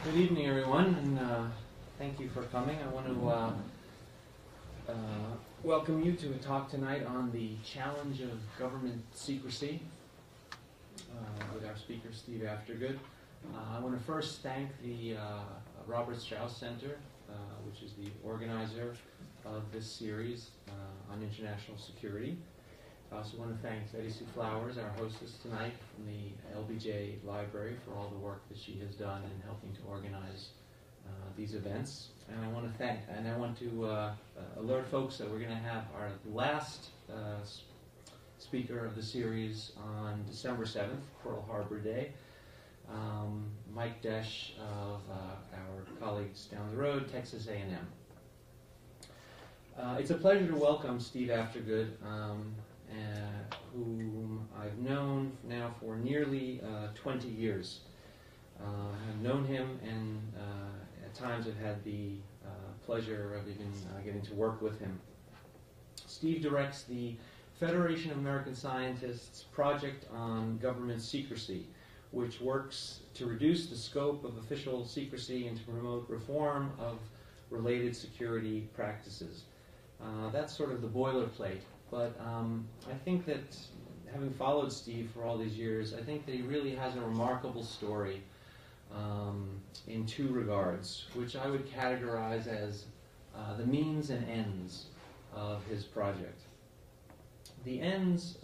Good evening, everyone, and thank you for coming. I want to welcome you to a talk tonight on the challenge of government secrecy with our speaker, Steve Aftergood. I want to first thank the Robert Strauss Center, which is the organizer of this series on international security. I also want to thank Betty Sue Flowers, our hostess tonight from the LBJ Library, for all the work that she has done in helping to organize these events. And I want to alert folks that we're going to have our last speaker of the series on December 7th, Pearl Harbor Day. Mike Desch of our colleagues down the road, Texas A&M. It's a pleasure to welcome Steve Aftergood, whom I've known now for nearly 20 years. I've known him, and at times I've had the pleasure of even getting to work with him. Steve directs the Federation of American Scientists Project on Government Secrecy, which works to reduce the scope of official secrecy and to promote reform of related security practices. That's sort of the boilerplate. But I think that, having followed Steve for all these years, I think that he really has a remarkable story in two regards, which I would categorize as the means and ends of his project. The ends,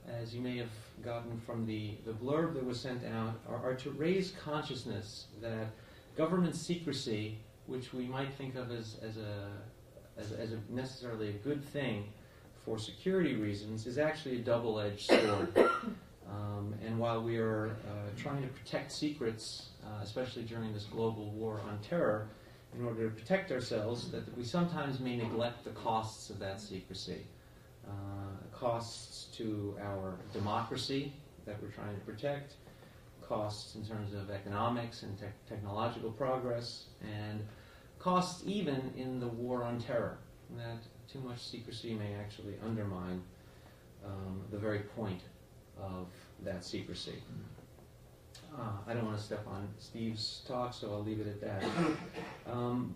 as you may have gotten from the blurb that was sent out, are to raise consciousness that government secrecy, which we might think of as necessarily a good thing for security reasons, is actually a double-edged sword. And while we are trying to protect secrets, especially during this global war on terror, in order to protect ourselves, that we sometimes may neglect the costs of that secrecy. Costs to our democracy that we're trying to protect, costs in terms of economics and technological progress, and costs even in the war on terror. That too much secrecy may actually undermine the very point of that secrecy. I don't want to step on Steve's talk, so I'll leave it at that.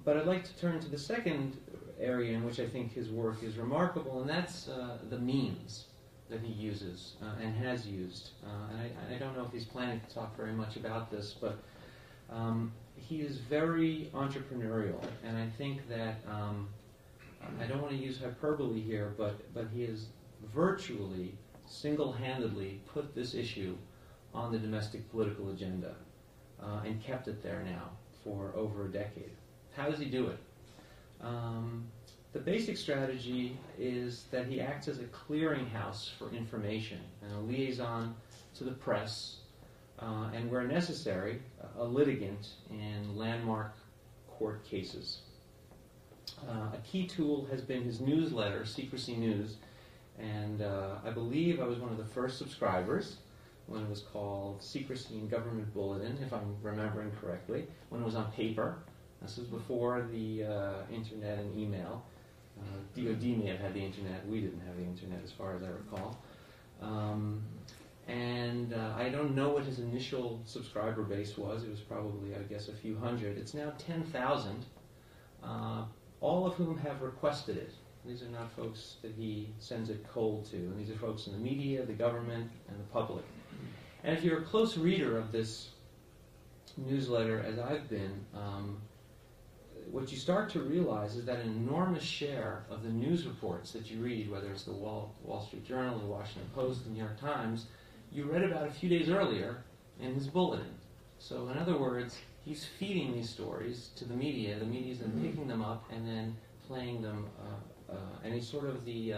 But I'd like to turn to the second area in which I think his work is remarkable, and that's the means that he uses and has used. And I don't know if he's planning to talk very much about this, but he is very entrepreneurial, and I think that I don't want to use hyperbole here, but he has virtually single-handedly put this issue on the domestic political agenda and kept it there now for over a decade. How does he do it? The basic strategy is that he acts as a clearinghouse for information and a liaison to the press, and where necessary, a litigant in landmark court cases. A key tool has been his newsletter, Secrecy News, and I believe I was one of the first subscribers when it was called Secrecy and Government Bulletin, if I'm remembering correctly, when it was on paper. This was before the internet and email. DOD may have had the internet. We didn't have the internet as far as I recall. And I don't know what his initial subscriber base was. It was probably, I guess, a few hundred. It's now 10,000. All of whom have requested it. These are not folks that he sends it cold to, and these are folks in the media, the government, and the public. And if you're a close reader of this newsletter, as I've been, what you start to realize is that an enormous share of the news reports that you read, whether it's the Wall Street Journal, the Washington Post, the New York Times, you read about a few days earlier in his bulletin. So in other words, he's feeding these stories to the media. The media's then picking them up and then playing them, and he's sort of the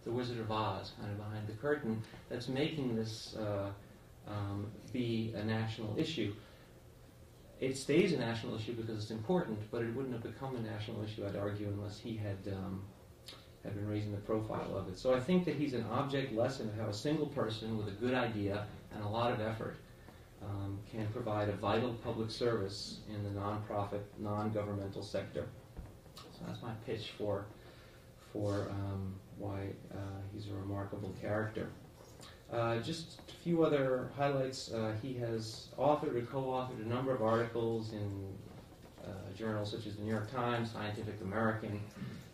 Wizard of Oz, kind of behind the curtain, that's making this be a national issue. It stays a national issue because it's important, but it wouldn't have become a national issue, I'd argue, unless he had been raising the profile of it. So I think that he's an object lesson of how a single person with a good idea and a lot of effort can provide a vital public service in the nonprofit, non-governmental sector. So that's my pitch for why he's a remarkable character. Just a few other highlights. He has authored or co-authored a number of articles in journals such as the New York Times, Scientific American,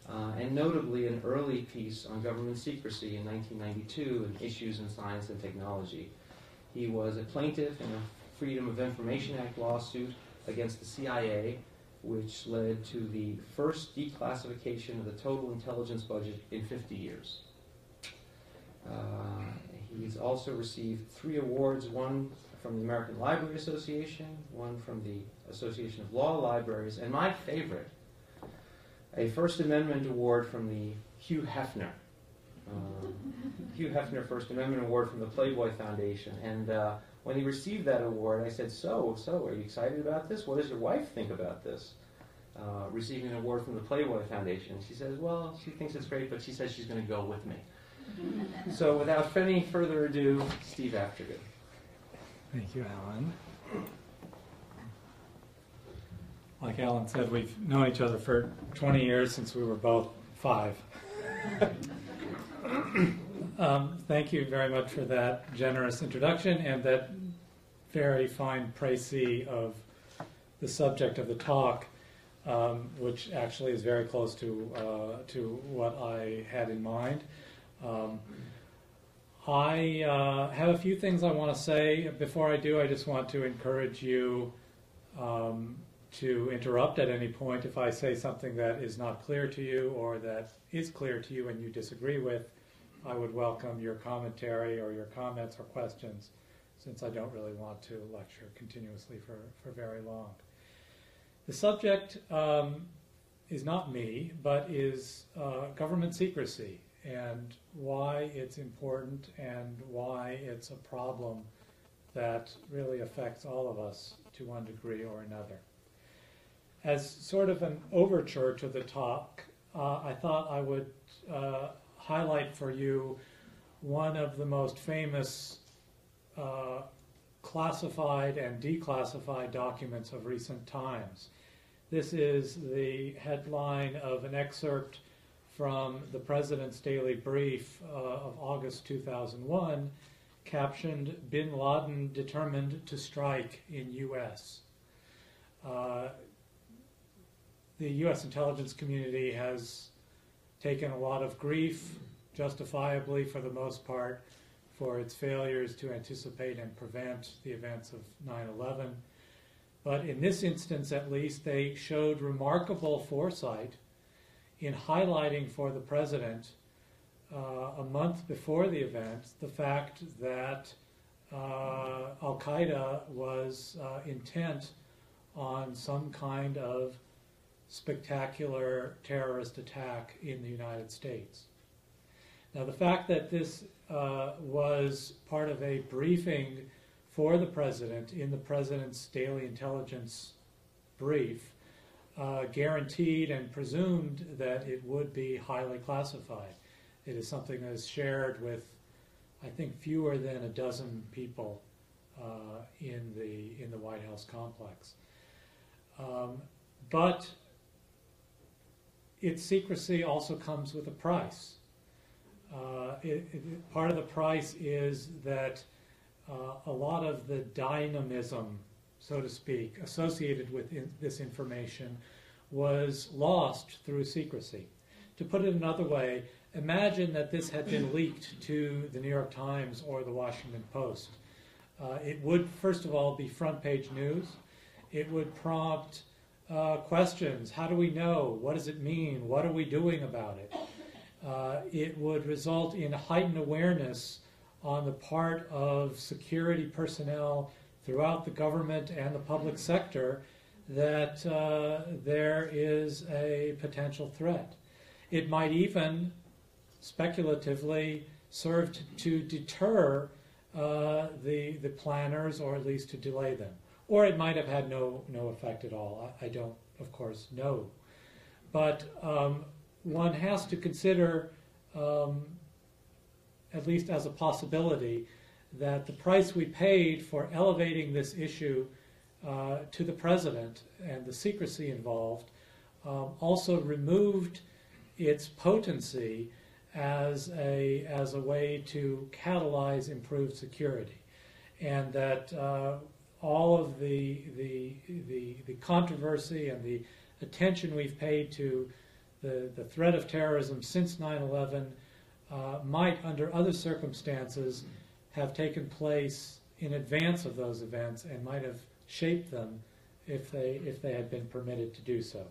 and notably an early piece on government secrecy in 1992 in Issues in Science and Technology. He was a plaintiff in a Freedom of Information Act lawsuit against the CIA, which led to the first declassification of the total intelligence budget in 50 years. He's also received 3 awards, one from the American Library Association, one from the Association of Law Libraries, and my favorite, a First Amendment Award from the Hugh Hefner. Hugh Hefner First Amendment Award from the Playboy Foundation. And when he received that award, I said, so, are you excited about this? What does your wife think about this? Receiving an award from the Playboy Foundation. She says, well, she thinks it's great, but she says she's going to go with me. So without any further ado, Steve Aftergood. Thank you, Alan. Like Alan said, we've known each other for 20 years since we were both 5. Thank you very much for that generous introduction and that very fine précis of the subject of the talk, which actually is very close to what I had in mind. I have a few things I want to say. Before I do, I just want to encourage you to interrupt at any point if I say something that is not clear to you or that is clear to you and you disagree with. I would welcome your commentary or your comments or questions, since I don't really want to lecture continuously for very long. The subject is not me, but is government secrecy, and why it's important and why it's a problem that really affects all of us to one degree or another. As sort of an overture to the talk, I thought I would highlight for you one of the most famous classified and declassified documents of recent times. This is the headline of an excerpt from the President's Daily Brief of August 2001, captioned, "Bin Laden Determined to Strike in U.S." The U.S. intelligence community has taken a lot of grief, justifiably for the most part, for its failures to anticipate and prevent the events of 9/11. But in this instance, at least, they showed remarkable foresight in highlighting for the President, a month before the event, the fact that Al-Qaeda was intent on some kind of spectacular terrorist attack in the United States. Now, the fact that this was part of a briefing for the President in the President's daily intelligence brief guaranteed and presumed that it would be highly classified. It is something that is shared with, I think, fewer than a dozen people in the White House complex. But its secrecy also comes with a price. Part of the price is that a lot of the dynamism, so to speak, associated with this information was lost through secrecy. To put it another way, imagine that this had been leaked to the New York Times or the Washington Post. It would, first of all, be front page news. It would prompt questions. How do we know? What does it mean? What are we doing about it? It would result in heightened awareness on the part of security personnel throughout the government and the public sector that there is a potential threat. It might even, speculatively, serve to deter the planners, or at least to delay them. Or it might have had no effect at all. I don't, of course, know. But one has to consider, at least as a possibility, that the price we paid for elevating this issue to the President and the secrecy involved also removed its potency as a way to catalyze improved security, and that all of the controversy and the attention we've paid to the threat of terrorism since 9/11 might, under other circumstances, have taken place in advance of those events and might have shaped them if they had been permitted to do so.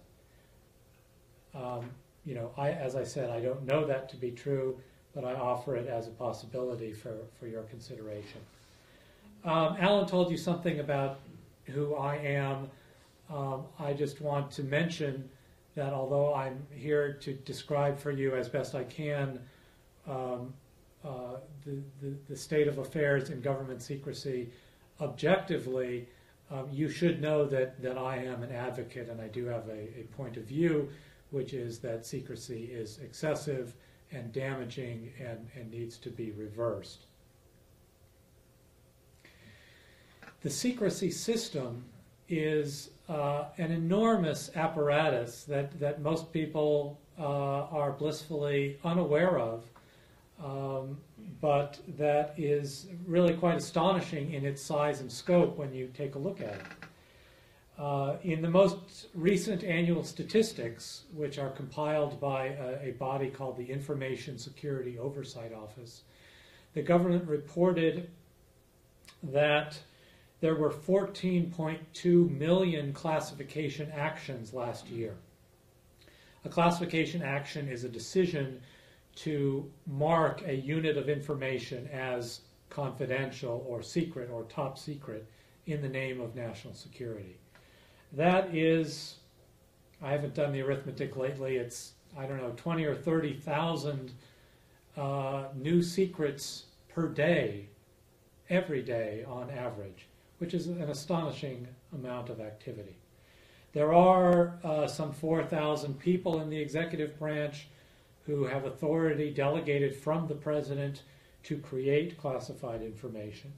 As I said, I don't know that to be true, but I offer it as a possibility for your consideration. Alan told you something about who I am. I just want to mention that although I'm here to describe for you as best I can the state of affairs in government secrecy objectively, you should know that I am an advocate, and I do have a point of view, which is that secrecy is excessive and damaging and needs to be reversed. The secrecy system is an enormous apparatus that most people are blissfully unaware of, but that is really quite astonishing in its size and scope when you take a look at it. In the most recent annual statistics, which are compiled by a body called the Information Security Oversight Office, the government reported that there were 14.2 million classification actions last year. A classification action is a decision to mark a unit of information as confidential or secret or top secret in the name of national security. That is, I haven't done the arithmetic lately, it's, 20 or 30,000 new secrets per day, every day on average, which is an astonishing amount of activity. There are some 4,000 people in the executive branch who have authority delegated from the president to create classified information.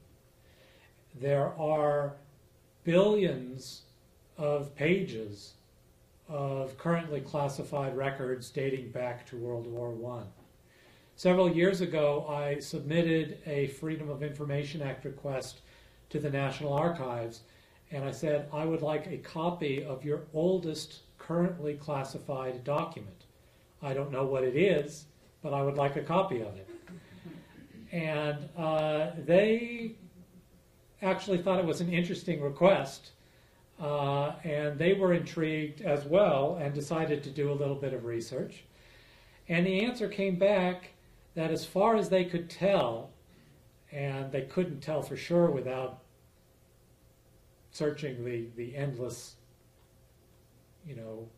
There are billions of pages of currently classified records dating back to World War I. Several years ago, I submitted a Freedom of Information Act request to the National Archives, and I said, I would like a copy of your oldest currently classified document. I don't know what it is, but I would like a copy of it. And they actually thought it was an interesting request, and they were intrigued as well and decided to do a little bit of research. And the answer came back that as far as they could tell, and they couldn't tell for sure without searching the endless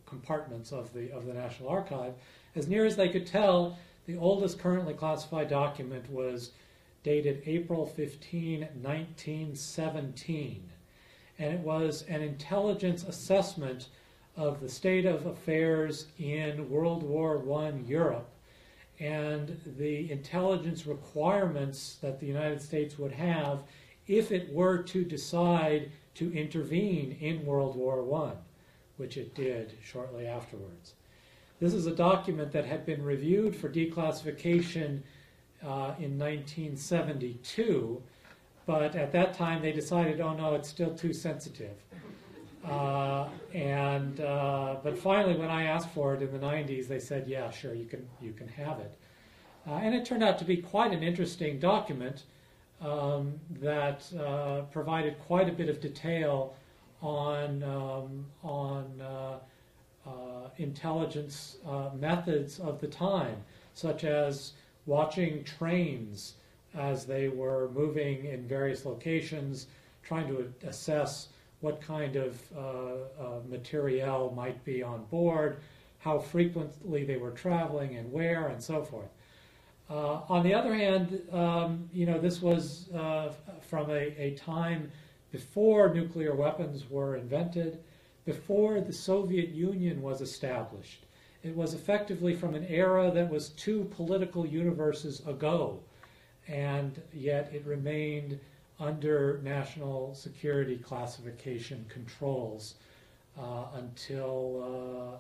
compartments of the National Archive, as near as they could tell, the oldest currently classified document was dated April 15, 1917. And it was an intelligence assessment of the state of affairs in World War I Europe and the intelligence requirements that the United States would have if it were to decide to intervene in World War I, which it did shortly afterwards. This is a document that had been reviewed for declassification in 1972, but at that time they decided, oh no, it's still too sensitive. But finally, when I asked for it in the 90s, they said, yeah, sure, you can have it. And it turned out to be quite an interesting document that provided quite a bit of detail on intelligence methods of the time, such as watching trains as they were moving in various locations, trying to assess what kind of materiel might be on board, how frequently they were traveling and where, and so forth. On the other hand, this was from a time before nuclear weapons were invented, before the Soviet Union was established. It was effectively from an era that was 2 political universes ago, and yet it remained under national security classification controls until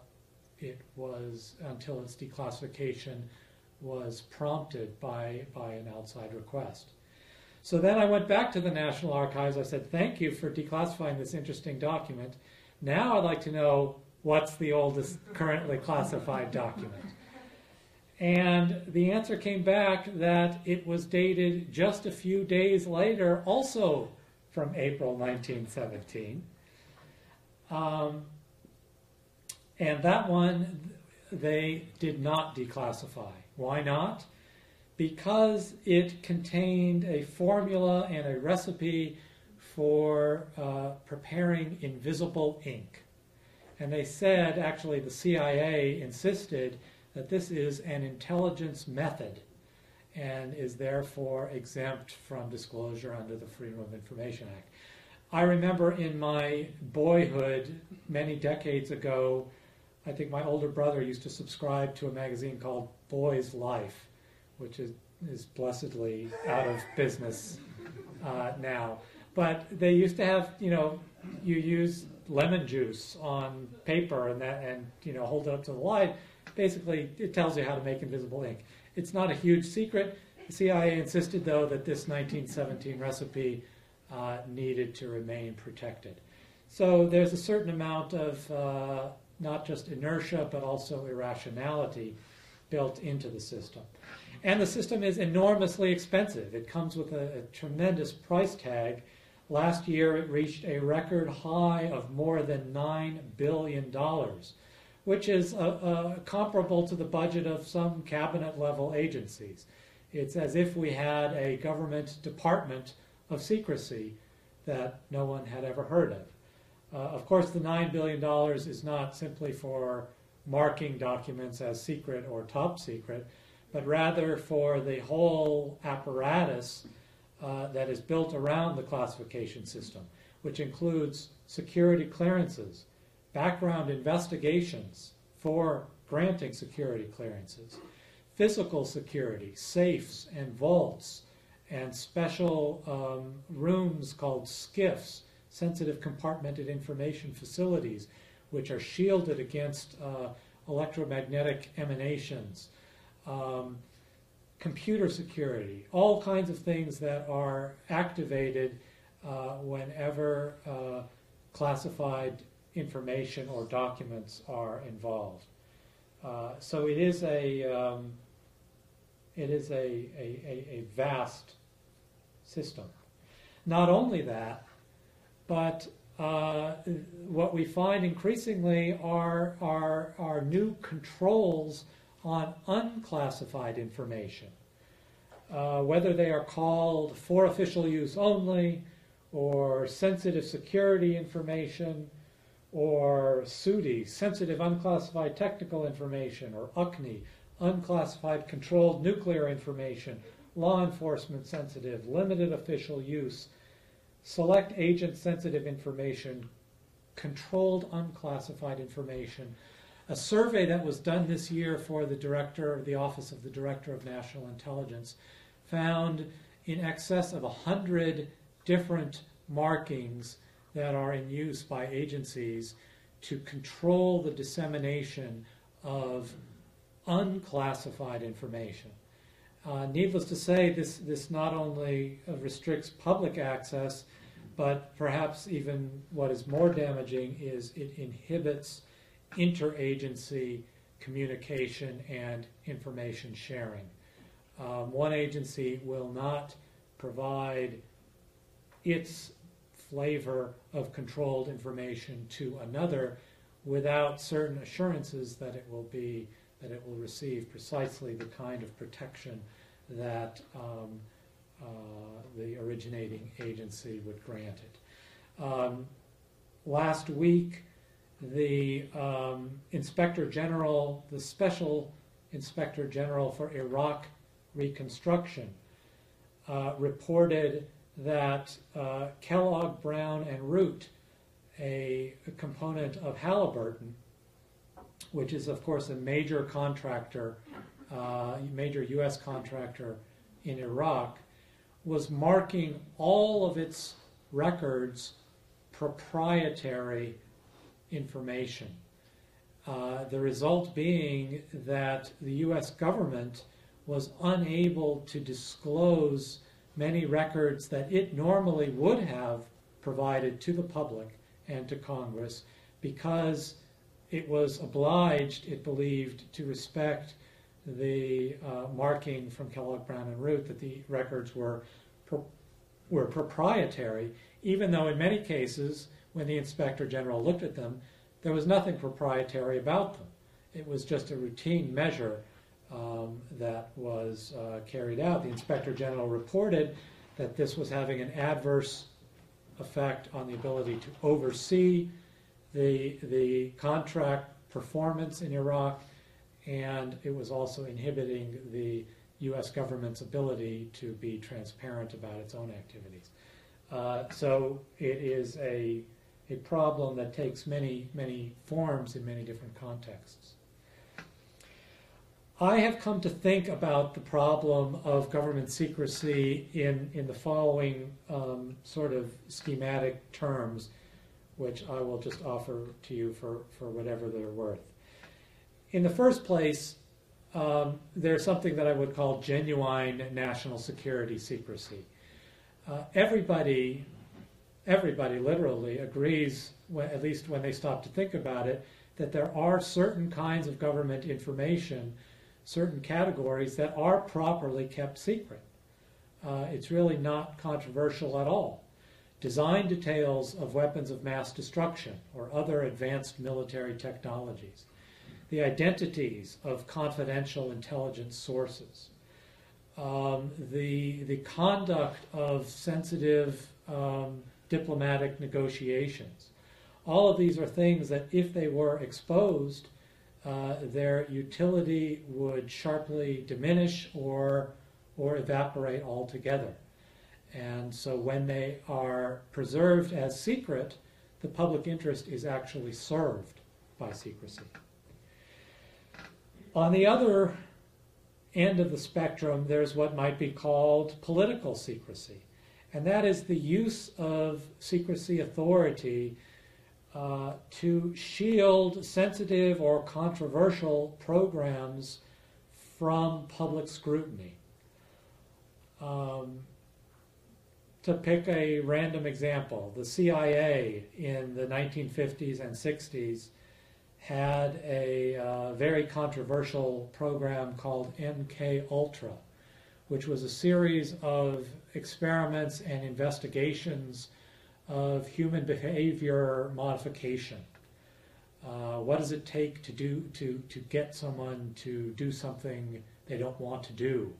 its declassification was prompted by an outside request. So then I went back to the National Archives. I said, thank you for declassifying this interesting document. Now I'd like to know what's the oldest currently classified document. And the answer came back that it was dated just a few days later, also from April 1917. And that one they did not declassify. Why not? Because it contained a formula and a recipe for preparing invisible ink. And they said, actually the CIA insisted that this is an intelligence method and is therefore exempt from disclosure under the Freedom of Information Act. I remember in my boyhood, many decades ago, I think my older brother used to subscribe to a magazine called Boy's Life, which is blessedly out of business now. But they used to have, you use lemon juice on paper and hold it up to the light. Basically, it tells you how to make invisible ink. It's not a huge secret. The CIA insisted, though, that this 1917 recipe needed to remain protected. So there's a certain amount of not just inertia, but also irrationality built into the system. And the system is enormously expensive. It comes with a tremendous price tag. Last year, it reached a record high of more than $9 billion, which is comparable to the budget of some cabinet-level agencies. It's as if we had a government department of secrecy that no one had ever heard of. Of course, the $9 billion is not simply for marking documents as secret or top secret, but rather for the whole apparatus that is built around the classification system, which includes security clearances, background investigations for granting security clearances, physical security, safes and vaults, and special rooms called SCIFs, sensitive compartmented information facilities, which are shielded against electromagnetic emanations, computer security, all kinds of things that are activated whenever classified information or documents are involved. So it is a vast system. Not only that, but what we find increasingly are new controls on unclassified information, whether they are called for official use only, or sensitive security information, or SUDI, sensitive unclassified technical information, or UCNI, unclassified controlled nuclear information, law enforcement sensitive, limited official use, select agent sensitive information, controlled unclassified information. A survey that was done this year for the Office of the Director of National Intelligence found in excess of 100 different markings that are in use by agencies to control the dissemination of unclassified information. Needless to say, this not only restricts public access, but perhaps even what is more damaging is it inhibits interagency communication and information sharing. One agency will not provide its flavor of controlled information to another without certain assurances that it will receive precisely the kind of protection that the originating agency would grant it. Last week, the Inspector General, the Special Inspector General for Iraq Reconstruction, reported that Kellogg, Brown, and Root, a component of Halliburton, which is, of course, a major contractor, major U.S. contractor in Iraq, was marking all of its records proprietary information. The result being that the U.S. government was unable to disclose many records that it normally would have provided to the public and to Congress because it was obliged, it believed, to respect the marking from Kellogg, Brown, and Root that the records were proprietary, even though in many cases, when the Inspector General looked at them, there was nothing proprietary about them. It was just a routine measure that was carried out. The Inspector General reported that this was having an adverse effect on the ability to oversee the contract performance in Iraq, and it was also inhibiting the U.S. government's ability to be transparent about its own activities. So it is a problem that takes many, many forms in many different contexts. I have come to think about the problem of government secrecy in the following sort of schematic terms, which I will just offer to you for whatever they're worth. In the first place, there's something that I would call genuine national security secrecy. Everybody literally agrees, at least when they stop to think about it, that there are certain kinds of government information, certain categories that are properly kept secret. It's really not controversial at all. Design details of weapons of mass destruction or other advanced military technologies, the identities of confidential intelligence sources, the conduct of sensitive diplomatic negotiations. All of these are things that if they were exposed, their utility would sharply diminish or evaporate altogether. And so when they are preserved as secret, the public interest is actually served by secrecy. On the other end of the spectrum, there's what might be called political secrecy. And that is the use of secrecy authority to shield sensitive or controversial programs from public scrutiny. To pick a random example, the CIA in the 1950s and 60s had a very controversial program called MK Ultra, which was a series of experiments and investigations of human behavior modification. What does it take to get someone to do something they don't want to do,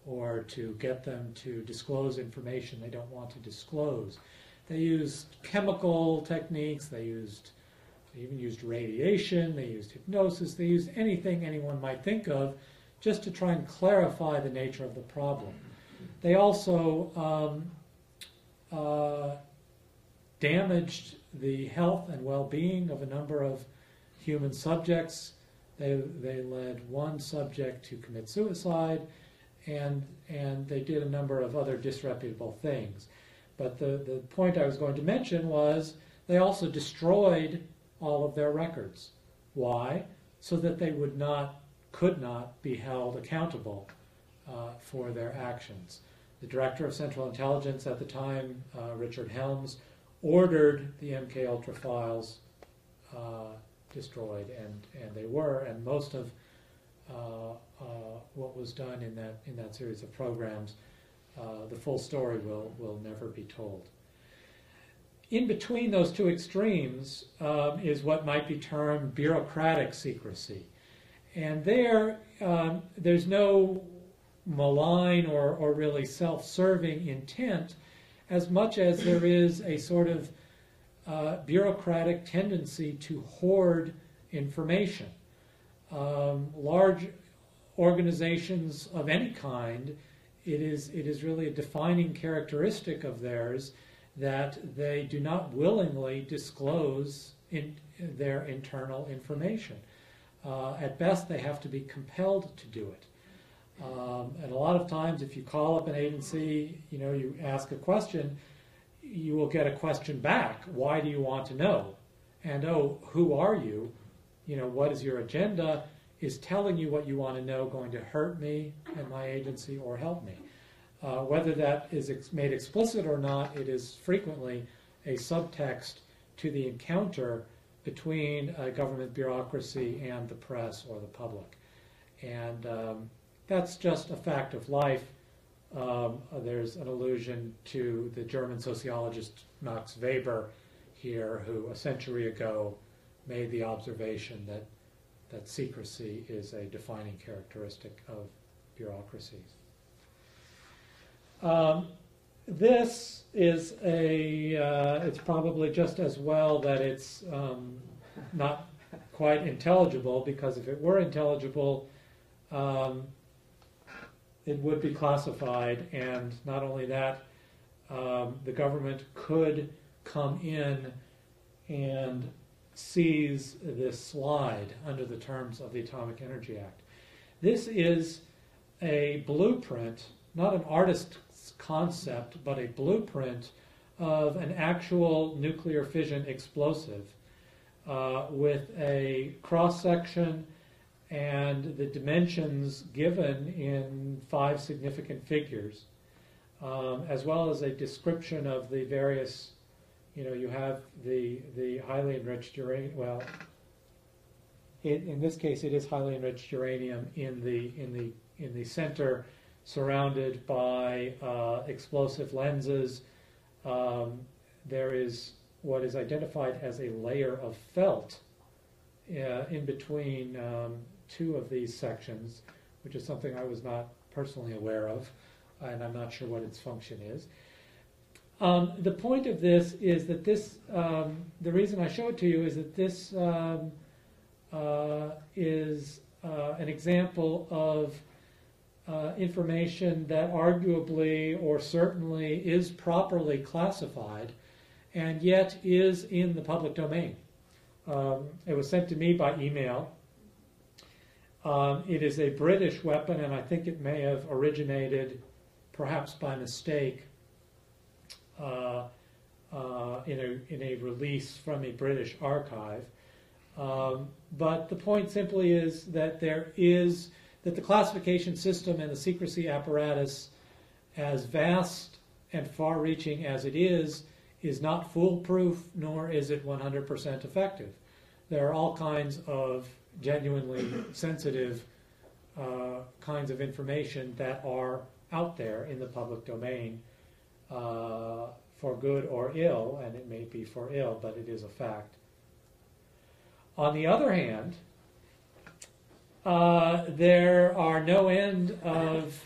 or to get them to disclose information they don't want to disclose? They used chemical techniques, they even used radiation, they used hypnosis, they used anything anyone might think of just to try and clarify the nature of the problem. They also damaged the health and well-being of a number of human subjects. They led one subject to commit suicide, and they did a number of other disreputable things. But the point I was going to mention was they also destroyed all of their records. Why? So that they could not be held accountable for their actions. The director of Central Intelligence at the time, Richard Helms, ordered the MK Ultra files destroyed, and they were, and most of what was done in that series of programs, the full story will never be told. In between those two extremes is what might be termed bureaucratic secrecy. And there's no malign or really self-serving intent as much as there is a sort of bureaucratic tendency to hoard information. Large organizations of any kind, it is really a defining characteristic of theirs that they do not willingly disclose their internal information. At best, they have to be compelled to do it. And a lot of times, if you call up an agency, you ask a question, you will get a question back. Why do you want to know? And, oh, who are you? What is your agenda? is telling you what you want to know going to hurt me and my agency or help me? Whether that is made explicit or not, it is frequently a subtext to the encounter between a government bureaucracy and the press or the public. And that's just a fact of life. There's an allusion to the German sociologist Max Weber here, who a century ago made the observation that secrecy is a defining characteristic of bureaucracies. This is it's probably just as well that it's not quite intelligible, because if it were intelligible, it would be classified, and not only that, the government could come in and seize this slide under the terms of the Atomic Energy Act. This is a blueprint, not an artist's concept, but a blueprint of an actual nuclear fission explosive with a cross-section and the dimensions given in 5 significant figures, as well as a description of the various, you have the highly enriched uranium, well, in this case it is highly enriched uranium in the center, surrounded by explosive lenses. There is what is identified as a layer of felt in between 2 of these sections, which is something I was not personally aware of, and I'm not sure what its function is. The point of this is that this, the reason I show it to you is that this is an example of information that arguably or certainly is properly classified and yet is in the public domain. It was sent to me by email. It is a British weapon, and I think it may have originated, perhaps by mistake, in a release from a British archive. But the point simply is that that the classification system and the secrecy apparatus, as vast and far-reaching as it is not foolproof, nor is it 100% effective. There are all kinds of genuinely sensitive kinds of information that are out there in the public domain for good or ill, and it may be for ill, but it is a fact. On the other hand, there are no end of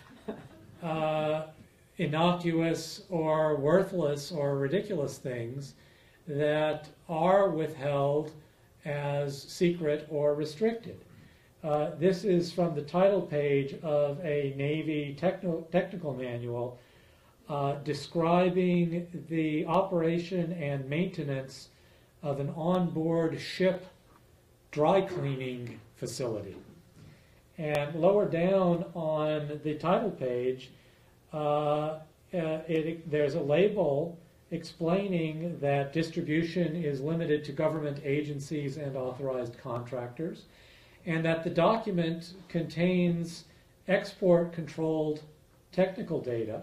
innocuous or worthless or ridiculous things that are withheld as secret or restricted. This is from the title page of a Navy technical manual describing the operation and maintenance of an onboard ship dry cleaning facility. And lower down on the title page, there's a label explaining that distribution is limited to government agencies and authorized contractors, and that the document contains export-controlled technical data,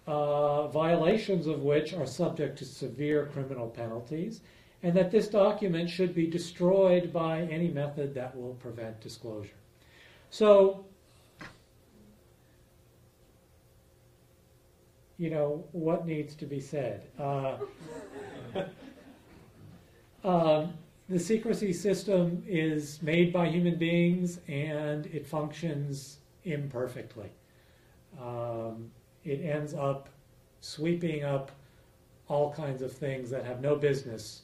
violations of which are subject to severe criminal penalties, and that this document should be destroyed by any method that will prevent disclosure. So, what needs to be said? The secrecy system is made by human beings, and it functions imperfectly. It ends up sweeping up all kinds of things that have no business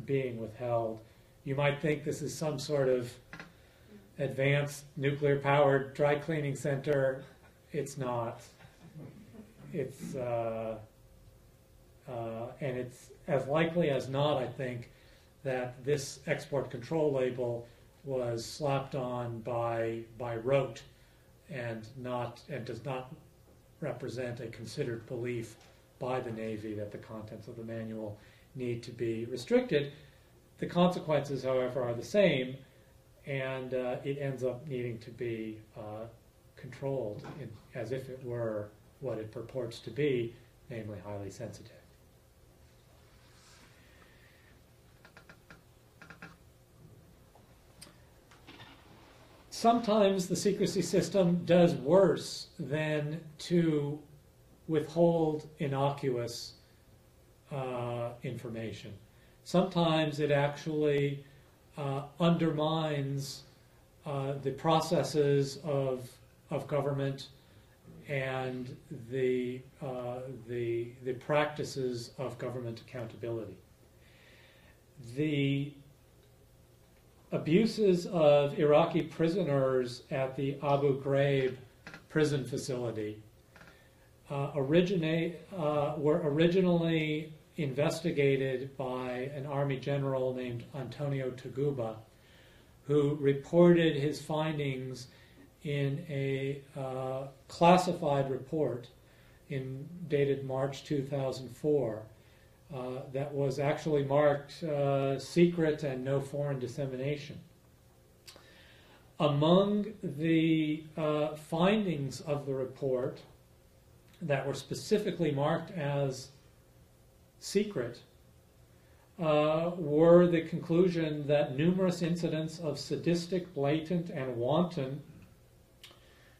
being withheld. You might think this is some sort of advanced nuclear-powered dry cleaning center. It's not. It's and it's as likely as not, I think, that this export control label was slapped on by rote and does not represent a considered belief by the Navy that the contents of the manual need to be restricted. The consequences, however, are the same, and it ends up needing to be controlled as if it were what it purports to be, namely highly sensitive. Sometimes the secrecy system does worse than to withhold innocuous information. Sometimes it actually undermines the processes of government and the practices of government accountability. The abuses of Iraqi prisoners at the Abu Ghraib prison facility were originally investigated by an army general named Antonio Taguba, who reported his findings in a classified report dated March 2004 that was actually marked secret and no foreign dissemination. Among the findings of the report that were specifically marked as secret were the conclusion that numerous incidents of sadistic, blatant, and wanton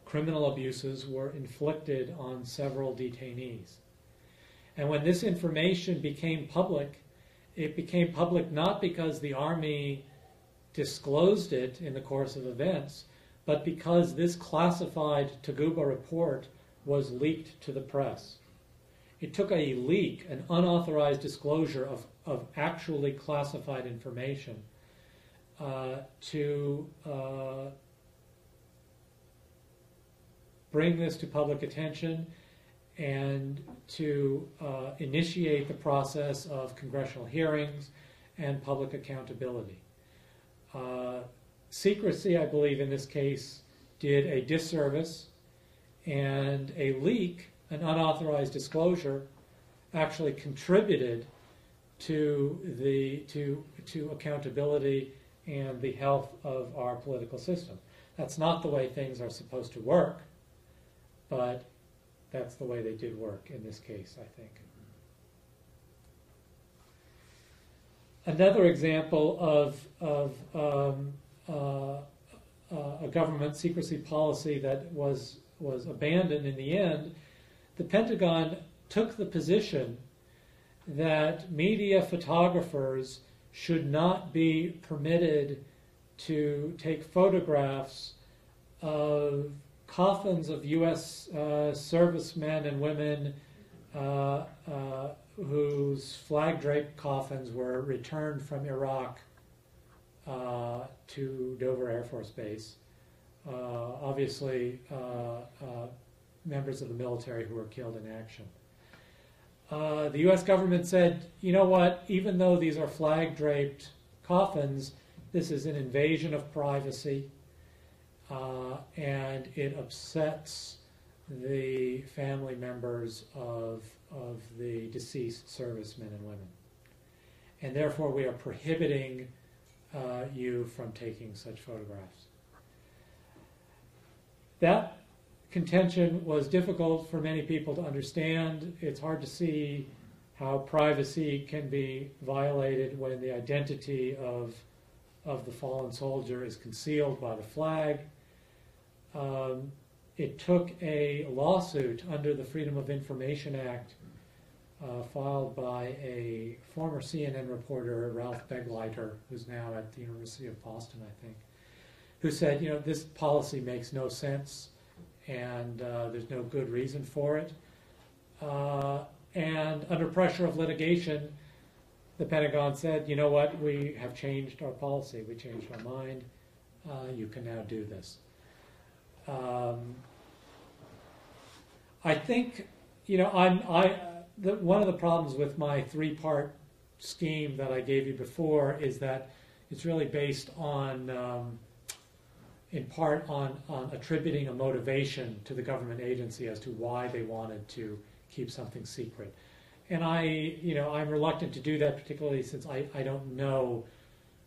criminal abuses were inflicted on several detainees. And when this information became public, it became public not because the Army disclosed it in the course of events, but because this classified Taguba report was leaked to the press. It took a leak, an unauthorized disclosure of actually classified information to bring this to public attention and to initiate the process of congressional hearings and public accountability. Secrecy, I believe, in this case, did a disservice, and a leak, an unauthorized disclosure, actually contributed to accountability and the health of our political system. That's not the way things are supposed to work, but that's the way they did work in this case, I think. Another example of a government secrecy policy that was abandoned in the end, the Pentagon took the position that media photographers should not be permitted to take photographs of coffins of U.S. servicemen and women whose flag-draped coffins were returned from Iraq to Dover Air Force Base. Obviously, members of the military who were killed in action. The U.S. government said, you know what, even though these are flag-draped coffins, this is an invasion of privacy, and it upsets the family members of the deceased servicemen and women. And therefore we are prohibiting you from taking such photographs. That contention was difficult for many people to understand. It's hard to see how privacy can be violated when the identity of the fallen soldier is concealed by the flag. It took a lawsuit under the Freedom of Information Act filed by a former CNN reporter, Ralph Begleiter, who's now at the University of Boston, I think, who said, you know, this policy makes no sense and there's no good reason for it. And under pressure of litigation, the Pentagon said, you know what, we have changed our policy, we changed our mind, you can now do this. I think, you know, one of the problems with my three-part scheme that I gave you before is that it's really based on, in part, on attributing a motivation to the government agency as to why they wanted to keep something secret. And I'm reluctant to do that, particularly since I don't know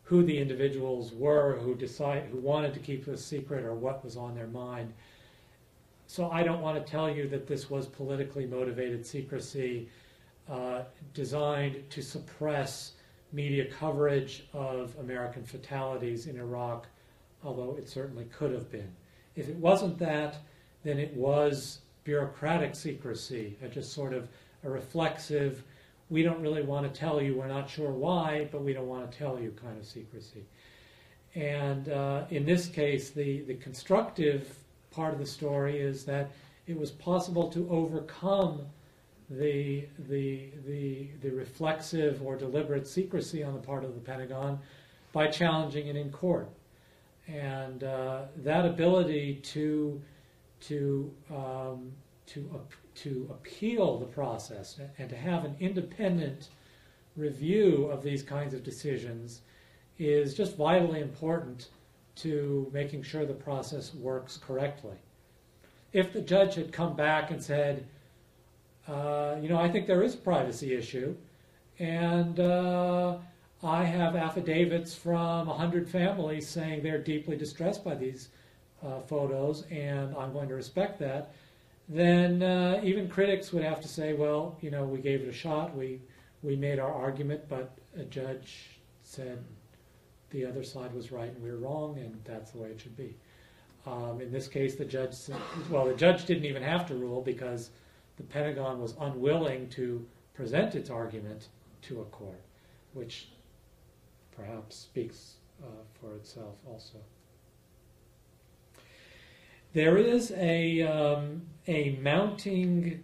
who the individuals were who wanted to keep this secret or what was on their mind. So I don't want to tell you that this was politically motivated secrecy designed to suppress media coverage of American fatalities in Iraq, although it certainly could have been. If it wasn't that, then it was bureaucratic secrecy, just sort of a reflexive, we don't really want to tell you, we're not sure why, but we don't want to tell you kind of secrecy. And in this case, the constructive part of the story is that it was possible to overcome the reflexive or deliberate secrecy on the part of the Pentagon by challenging it in court. And that ability to appeal the process and to have an independent review of these kinds of decisions is just vitally important to making sure the process works correctly. If the judge had come back and said, I think there is a privacy issue, and I have affidavits from 100 families saying they're deeply distressed by these photos, and I'm going to respect that, then even critics would have to say, well, we gave it a shot, we made our argument, but a judge said the other side was right and we were wrong, and that's the way it should be. In this case, the judge didn't even have to rule because the Pentagon was unwilling to present its argument to a court, which perhaps speaks for itself also. There is a mounting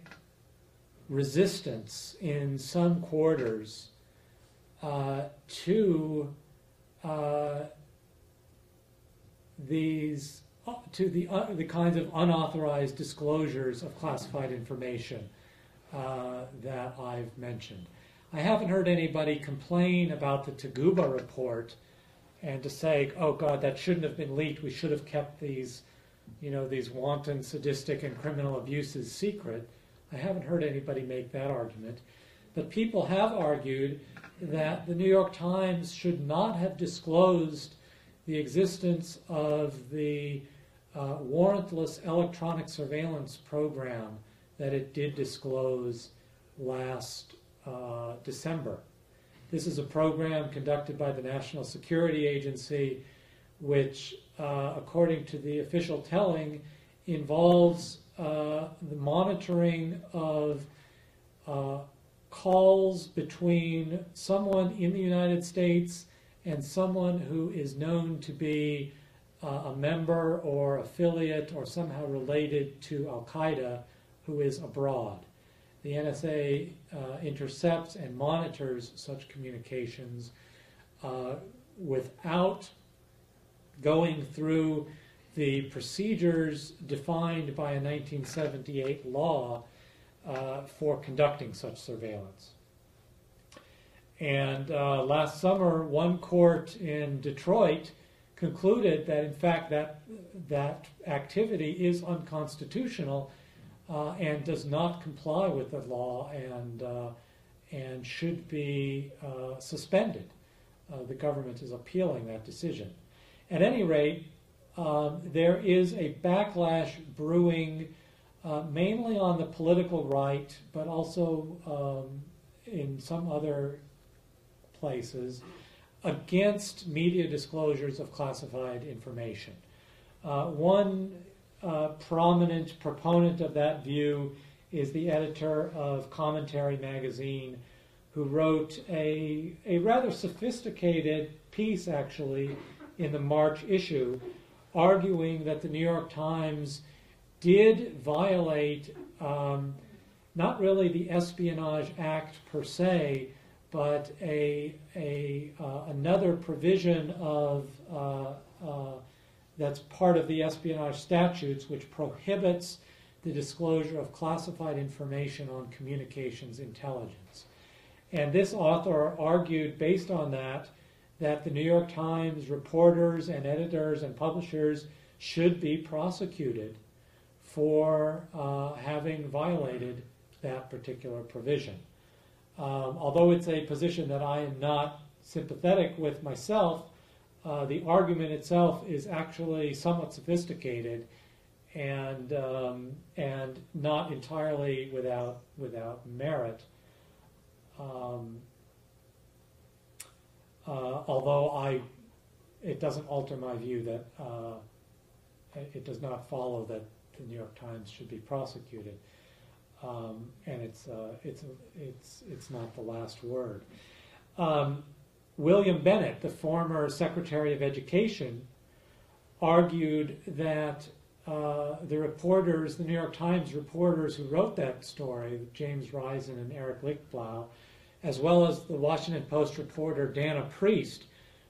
resistance in some quarters to the kinds of unauthorized disclosures of classified information that I've mentioned. I haven't heard anybody complain about the Taguba report and to say, oh God, that shouldn't have been leaked. We should have kept these wanton, sadistic, and criminal abuses secret. I haven't heard anybody make that argument. But people have argued that the New York Times should not have disclosed the existence of the warrantless electronic surveillance program that it did disclose last December. This is a program conducted by the National Security Agency, which, according to the official telling, involves the monitoring of calls between someone in the United States and someone who is known to be a member or affiliate or somehow related to Al-Qaeda who is abroad. The NSA intercepts and monitors such communications without going through the procedures defined by a 1978 law for conducting such surveillance. And last summer, one court in Detroit concluded that, in fact, that activity is unconstitutional and does not comply with the law and should be suspended. The government is appealing that decision. At any rate, there is a backlash brewing mainly on the political right, but also in some other places, against media disclosures of classified information. One prominent proponent of that view is the editor of Commentary magazine, who wrote a rather sophisticated piece, actually, in the March issue, arguing that the New York Times did violate not really the Espionage Act per se, but another provision of that's part of the espionage statutes, which prohibits the disclosure of classified information on communications intelligence. And this author argued, based on that the New York Times reporters and editors and publishers should be prosecuted for having violated that particular provision. Although it's a position that I am not sympathetic with myself, the argument itself is actually somewhat sophisticated and not entirely without merit. Although it doesn't alter my view that it does not follow that the New York Times should be prosecuted, and it's not the last word. William Bennett, the former Secretary of Education, argued that the New York Times reporters who wrote that story, James Risen and Eric Lichtblau, as well as the Washington Post reporter Dana Priest,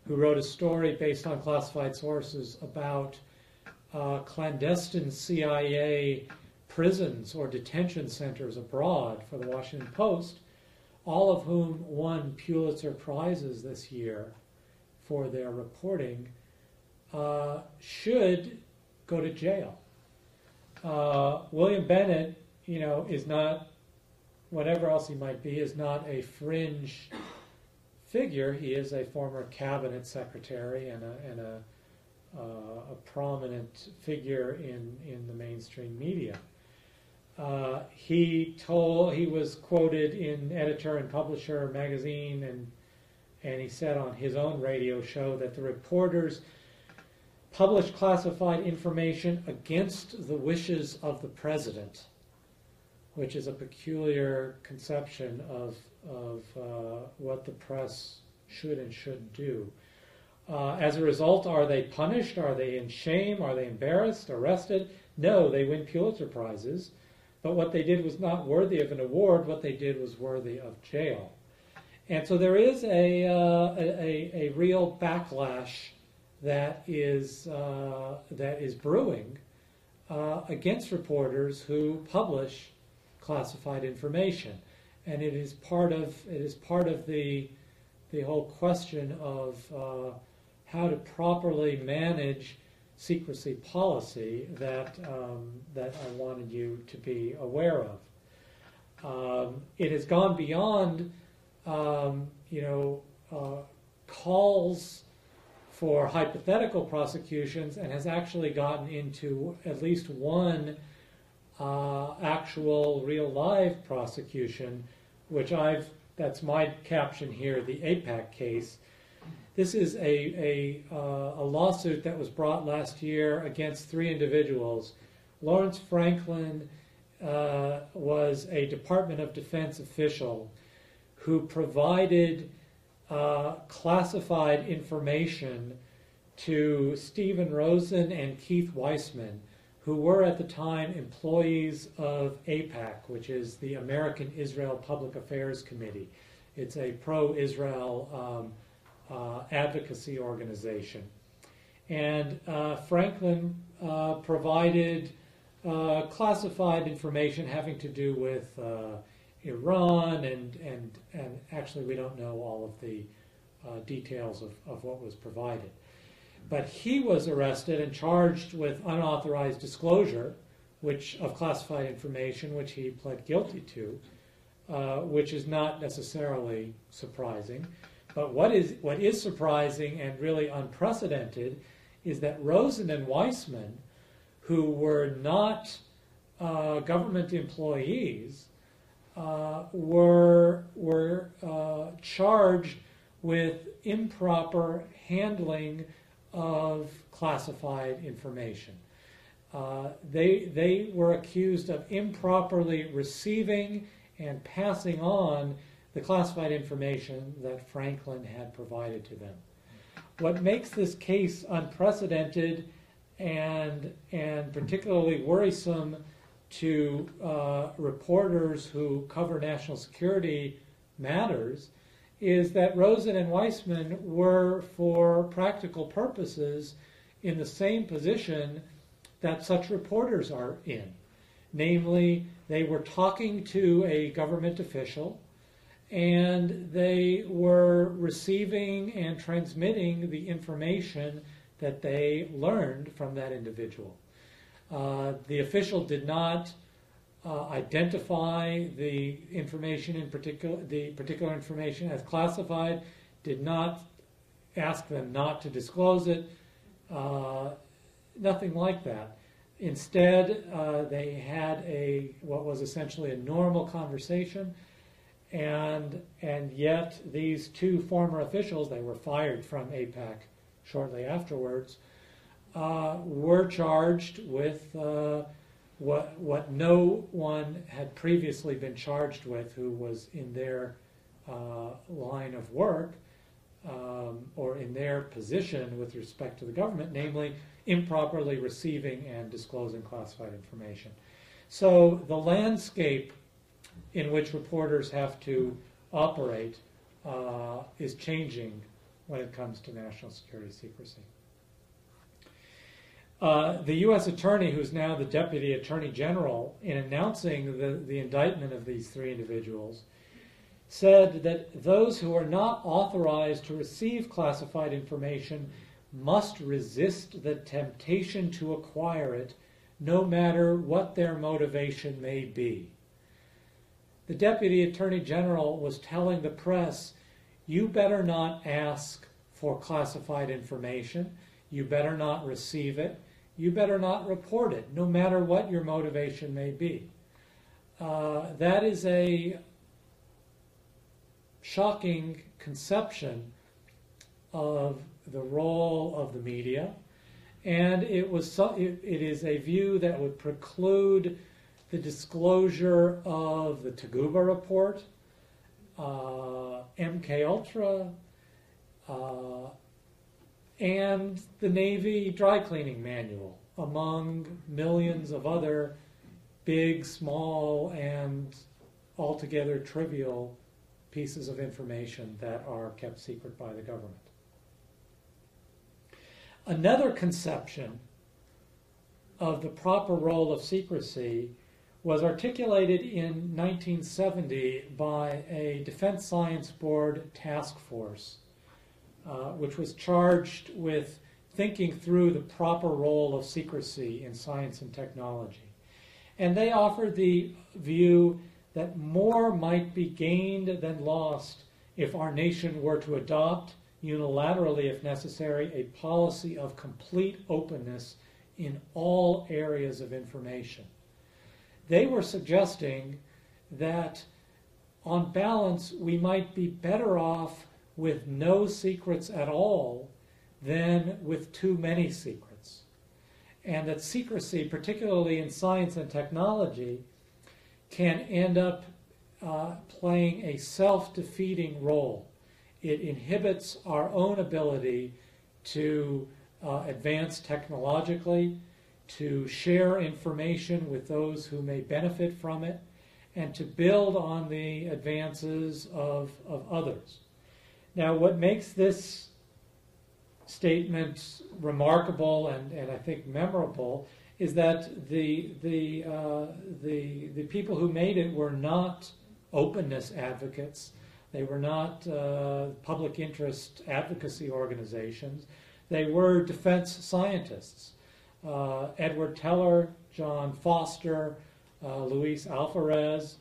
who wrote a story based on classified sources about clandestine CIA prisons or detention centers abroad for the Washington Post, all of whom won Pulitzer Prizes this year for their reporting, should go to jail. William Bennett, is not, whatever else he might be, is not a fringe figure. He is a former cabinet secretary and a prominent figure in the mainstream media. He was quoted in Editor and Publisher magazine, and he said on his own radio show that the reporters published classified information against the wishes of the president, which is a peculiar conception of what the press should and shouldn't do. As a result, are they punished? Are they in shame? Are they embarrassed? Arrested? No, they win Pulitzer Prizes. But what they did was not worthy of an award. What they did was worthy of jail. And so there is a real backlash that is brewing against reporters who publish classified information, and it is part of the whole question of how to properly manage secrecy policy that I wanted you to be aware of. It has gone beyond calls for hypothetical prosecutions and has actually gotten into at least one actual real live prosecution, which that's my caption here, the APAC case. This is a lawsuit that was brought last year against 3 individuals. Lawrence Franklin was a Department of Defense official who provided classified information to Stephen Rosen and Keith Weissman, who were at the time employees of APAC, which is the American Israel Public Affairs Committee. It's a pro-Israel advocacy organization. And Franklin provided classified information having to do with Iran, and actually we don't know all of the details of what was provided. But he was arrested and charged with unauthorized disclosure of classified information, which he pled guilty to, which is not necessarily surprising. But what is surprising and really unprecedented is that Rosen and Weissman, who were not government employees, were charged with improper handling of classified information. They were accused of improperly receiving and passing on the classified information that Franklin had provided to them. What makes this case unprecedented and particularly worrisome to reporters who cover national security matters is that Rosen and Weissman were, for practical purposes, in the same position that such reporters are in. Namely, they were talking to a government official, and they were receiving and transmitting the information that they learned from that individual. The official did not identify the information the particular information as classified, did not ask them not to disclose it, nothing like that. Instead, they had what was essentially a normal conversation, and yet these two former officials, they were fired from APAC shortly afterwards, were charged with what no one had previously been charged with who was in their line of work or in their position with respect to the government, namely improperly receiving and disclosing classified information. So the landscape in which reporters have to operate is changing when it comes to national security secrecy. The U.S. Attorney, who's now the Deputy Attorney General, in announcing the indictment of these three individuals, said that those who are not authorized to receive classified information must resist the temptation to acquire it, no matter what their motivation may be. The Deputy Attorney General was telling the press, you better not ask for classified information, you better not receive it, you better not report it, no matter what your motivation may be. That is a shocking conception of the role of the media, and it is a view that would preclude the disclosure of the Taguba report, MKUltra, and the Navy dry cleaning manual, among millions of other big, small, and altogether trivial pieces of information that are kept secret by the government. Another conception of the proper role of secrecy was articulated in 1970 by a Defense Science Board task force, which was charged with thinking through the proper role of secrecy in science and technology. And they offered the view that more might be gained than lost if our nation were to adopt, unilaterally if necessary, a policy of complete openness in all areas of information. They were suggesting that, on balance, we might be better off with no secrets at all than with too many secrets. And that secrecy, particularly in science and technology, can end up playing a self-defeating role. It inhibits our own ability to advance technologically, to share information with those who may benefit from it, and to build on the advances of others. Now, what makes this statement remarkable and I think memorable is that the people who made it were not openness advocates. They were not public interest advocacy organizations. They were defense scientists. Edward Teller, John Foster, Luis Alvarez,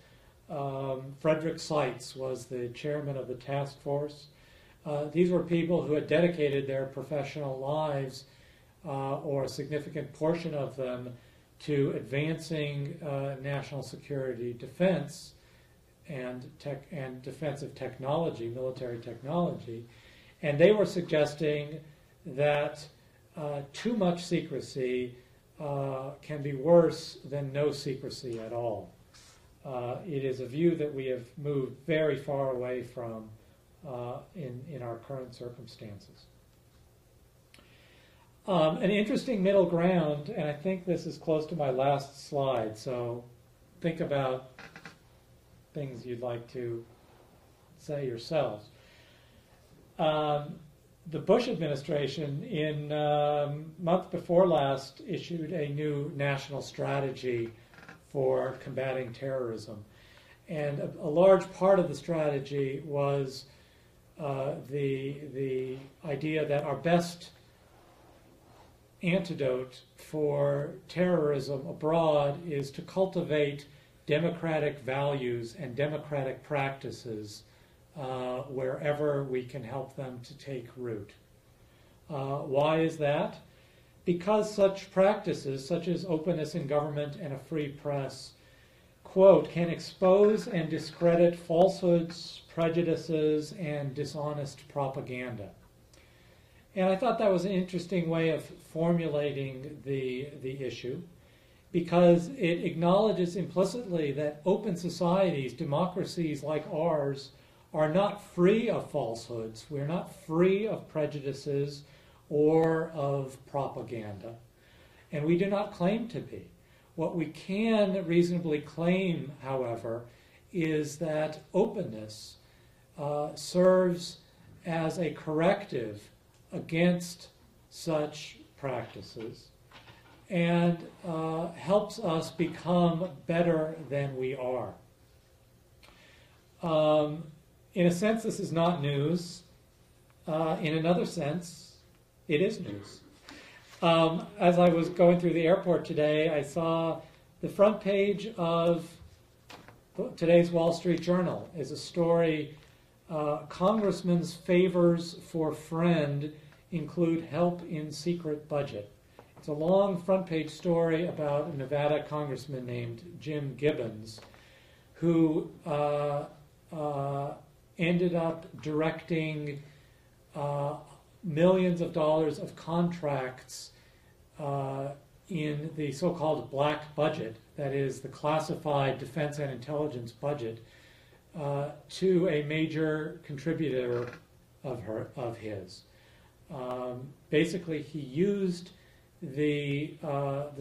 Frederick Seitz was the chairman of the task force. These were people who had dedicated their professional lives, or a significant portion of them, to advancing national security defense and defensive technology, military technology. And they were suggesting that too much secrecy can be worse than no secrecy at all. It is a view that we have moved very far away from in our current circumstances. An interesting middle ground, and I think this is close to my last slide, so think about things you'd like to say yourselves. The Bush administration, in month before last, issued a new national strategy for combating terrorism. And a large part of the strategy was the idea that our best antidote for terrorism abroad is to cultivate democratic values and democratic practices wherever we can help them to take root. Why is that? Because such practices, such as openness in government and a free press, quote, can expose and discredit falsehoods, prejudices, and dishonest propaganda. And I thought that was an interesting way of formulating the issue, because it acknowledges implicitly that open societies, democracies like ours, are not free of falsehoods. We're not free of prejudices or of propaganda. And we do not claim to be. What we can reasonably claim, however, is that openness serves as a corrective against such practices and helps us become better than we are. In a sense, this is not news. In another sense, it is news. As I was going through the airport today, I saw the front page of today's Wall Street Journal is a story, Congressman's favors for friend include help in secret budget. It's a long front page story about a Nevada congressman named Jim Gibbons, who ended up directing millions of dollars of contracts in the so-called black budget, that is the classified defense and intelligence budget, to a major contributor of his. Basically, he used the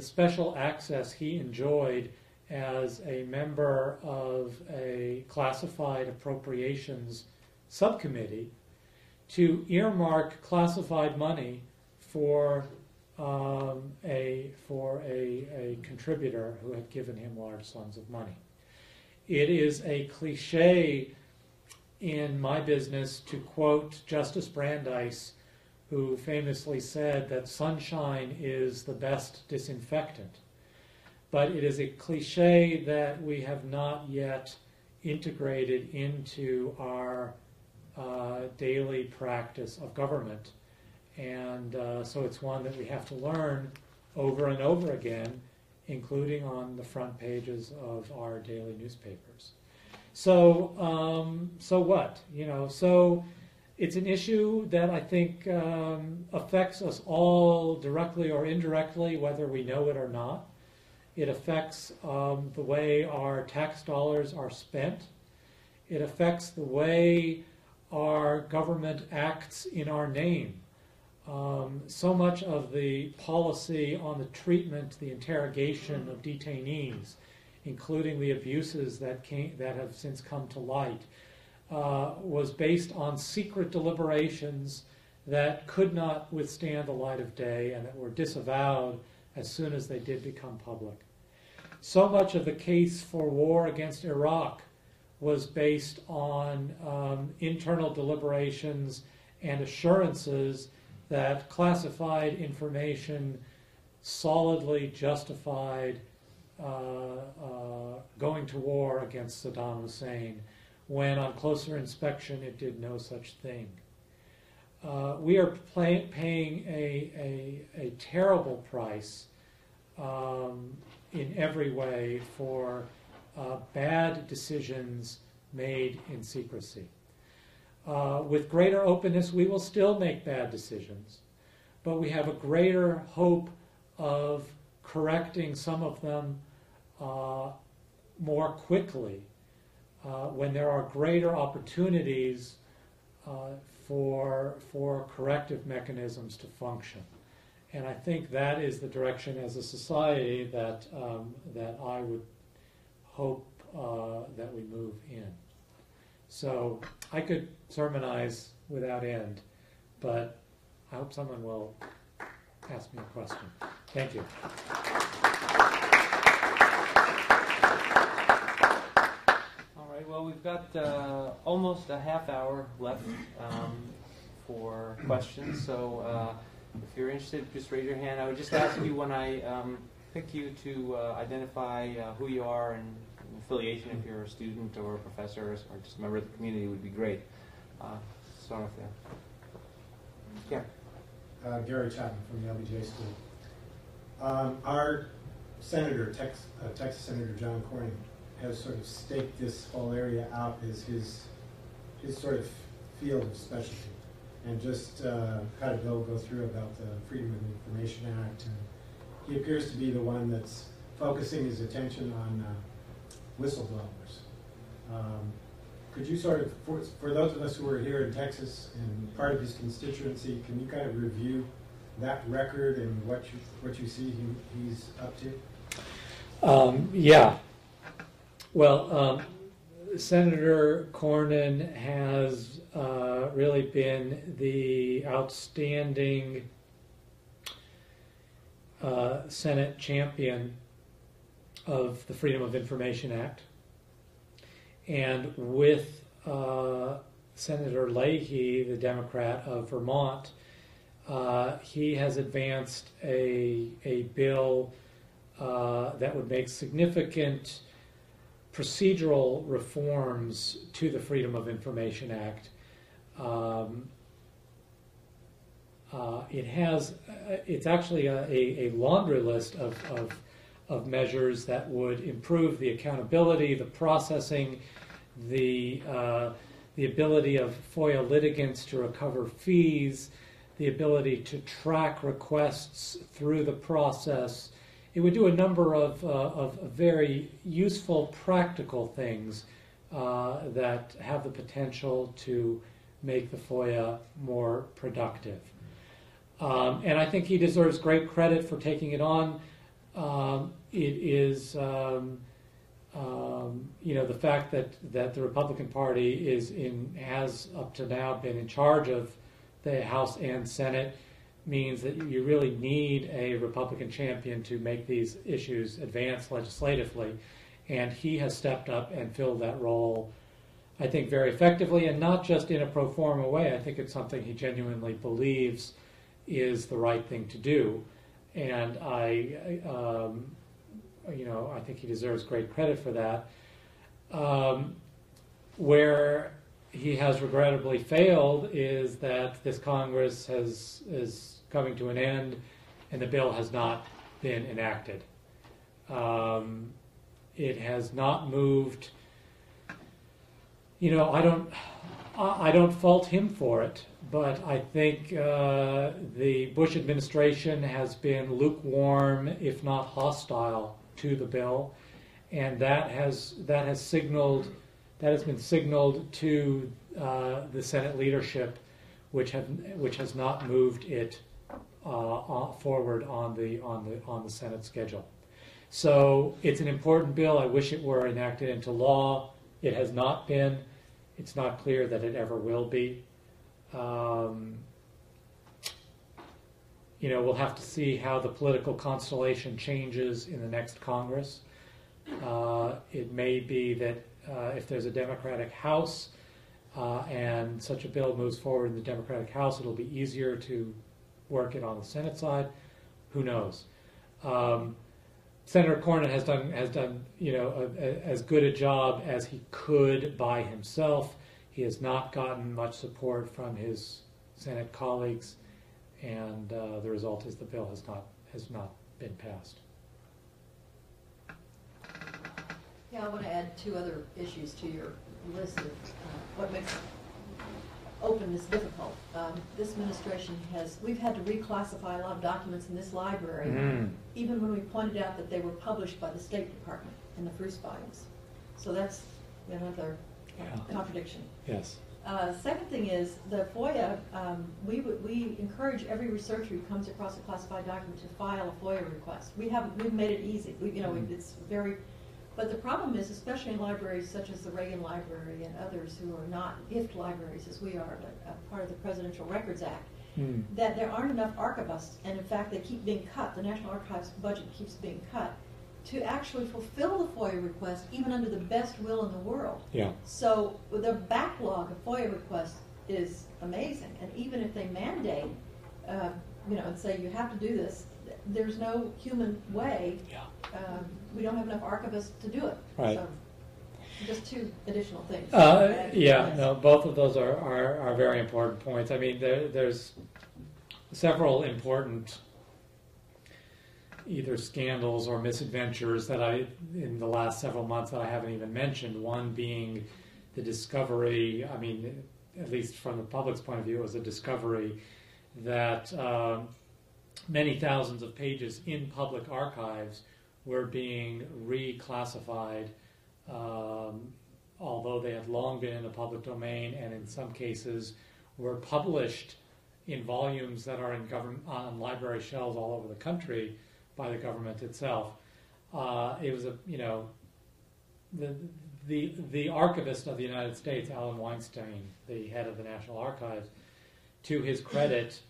special access he enjoyed as a member of a classified appropriations subcommittee to earmark classified money for a contributor who had given him large sums of money. It is a cliche in my business to quote Justice Brandeis, who famously said that sunshine is the best disinfectant. But it is a cliche that we have not yet integrated into our daily practice of government. And so it's one that we have to learn over and over again, including on the front pages of our daily newspapers. So what? So it's an issue that I think affects us all directly or indirectly, whether we know it or not. It affects the way our tax dollars are spent. It affects the way our government acts in our name. So much of the policy on the treatment, the interrogation of detainees, including the abuses that have since come to light, was based on secret deliberations that could not withstand the light of day and that were disavowed as soon as they did become public. So much of the case for war against Iraq was based on internal deliberations and assurances that classified information solidly justified going to war against Saddam Hussein, when on closer inspection it did no such thing. We are paying a terrible price in every way for bad decisions made in secrecy. With greater openness, we will still make bad decisions, but we have a greater hope of correcting some of them more quickly when there are greater opportunities for corrective mechanisms to function. And I think that is the direction as a society that I would hope that we move in. So I could sermonize without end, but I hope someone will ask me a question. Thank you. All right, well, we've got almost a half hour left for questions, so if you're interested, just raise your hand. I would just ask you when I pick you to identify who you are and affiliation, if you're a student or a professor or just a member of the community, would be great. Start off there. Yeah. Gary Chapman from the LBJ School. Our senator, Texas Senator John Cornyn, has sort of staked this whole area out as his sort of field of specialty, and just had a bill go through about the Freedom of Information Act, and he appears to be the one that's focusing his attention on whistleblowers. Could you sort of, for those of us who are here in Texas and part of his constituency, can you kind of review that record and what you see he's up to? Yeah. Well, Senator Cornyn has really been the outstanding Senate champion of the Freedom of Information Act. And with Senator Leahy, the Democrat of Vermont, he has advanced a bill that would make significant procedural reforms to the Freedom of Information Act. It's actually a laundry list of measures that would improve the accountability, the processing, the ability of FOIA litigants to recover fees, the ability to track requests through the process. It would do a number of very useful, practical things that have the potential to make the FOIA more productive. And I think he deserves great credit for taking it on. It is, the fact that the Republican Party has up to now been in charge of the House and Senate means that you really need a Republican champion to make these issues advance legislatively. And he has stepped up and filled that role, I think, very effectively, and not just in a pro forma way. I think it's something he genuinely believes is the right thing to do. And I think he deserves great credit for that. Where he has regrettably failed is that this Congress is coming to an end and the bill has not been enacted. It has not moved. I don't fault him for it, but I think the Bush administration has been lukewarm, if not hostile, to the bill, and that has been signaled to the Senate leadership, which has not moved it forward on the Senate schedule. So it's an important bill. I wish it were enacted into law. It has not been. It's not clear that it ever will be. We'll have to see how the political constellation changes in the next Congress. It may be that if there's a Democratic House and such a bill moves forward in the Democratic House, it'll be easier to work it on the Senate side. Who knows? Senator Cornyn has done as good a job as he could by himself. He has not gotten much support from his Senate colleagues, and the result is the bill has not been passed. Yeah, I want to add two other issues to your list of what makes openness difficult. This administration we've had to reclassify a lot of documents in this library, even when we pointed out that they were published by the State Department in the first volumes. So that's another contradiction. Yes. Second thing is the FOIA. We encourage every researcher who comes across a classified document to file a FOIA request. We've made it easy. It's very. But the problem is, especially in libraries such as the Reagan Library and others who are not gift libraries as we are, but part of the Presidential Records Act, that there aren't enough archivists, and in fact they keep being cut. The National Archives budget keeps being cut to actually fulfill the FOIA request, even under the best will in the world. Yeah. So the backlog of FOIA requests is amazing, and even if they mandate, and say you have to do this, there's no human way. Yeah. We don't have enough archivists to do it. Right. So just two additional things. Yeah, Yes. no, both of those are very important points. I mean, there's several important either scandals or misadventures that in the last several months that I haven't even mentioned. One being the discovery, I mean, at least from the public's point of view, it was a discovery that many thousands of pages in public archives were being reclassified, although they had long been in the public domain, and in some cases were published in volumes that are on library shelves all over the country by the government itself. It was the archivist of the United States, Alan Weinstein, the head of the National Archives, to his credit,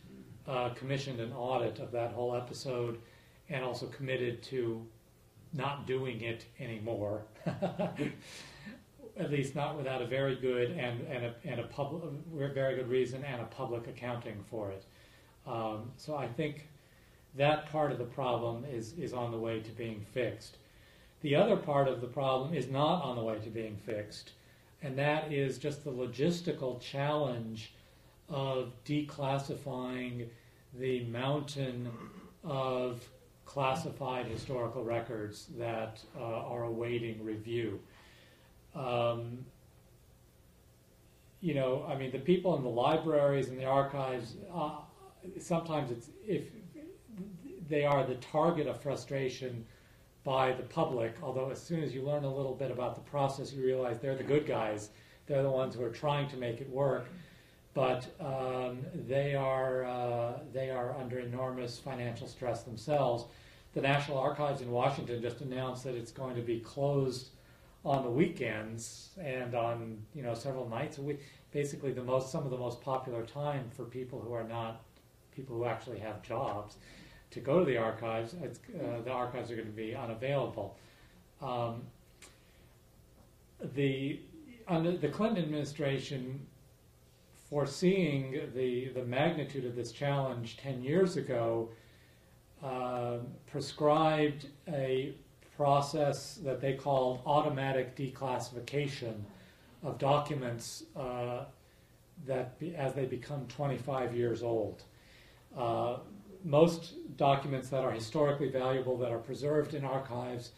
commissioned an audit of that whole episode and also committed to not doing it anymore, at least not without a very good very good reason and a public accounting for it. So I think that part of the problem is on the way to being fixed. The other part of the problem is not on the way to being fixed, and that is just the logistical challenge of declassifying the mountain of classified historical records that are awaiting review. I mean, the people in the libraries and the archives, sometimes if they are the target of frustration by the public, although as soon as you learn a little bit about the process, you realize they're the good guys. They're the ones who are trying to make it work. But they are under enormous financial stress themselves. The National Archives in Washington just announced that it's going to be closed on the weekends and on several nights a week. Basically, some of the most popular time for people who are not people who actually have jobs to go to the archives. The archives are going to be unavailable. The Clinton administration, foreseeing the magnitude of this challenge 10 years ago, prescribed a process that they called automatic declassification of documents as they become 25 years old. Most documents that are historically valuable, that are preserved in archives,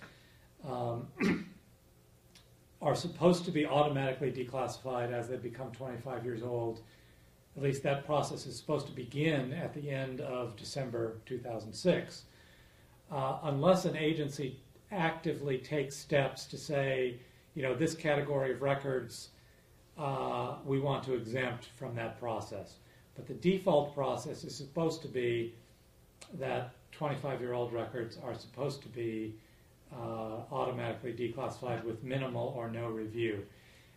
are supposed to be automatically declassified as they become 25 years old. At least that process is supposed to begin at the end of December 2006. Unless an agency actively takes steps to say, this category of records we want to exempt from that process. But the default process is supposed to be that 25-year-old records are supposed to be automatically declassified with minimal or no review.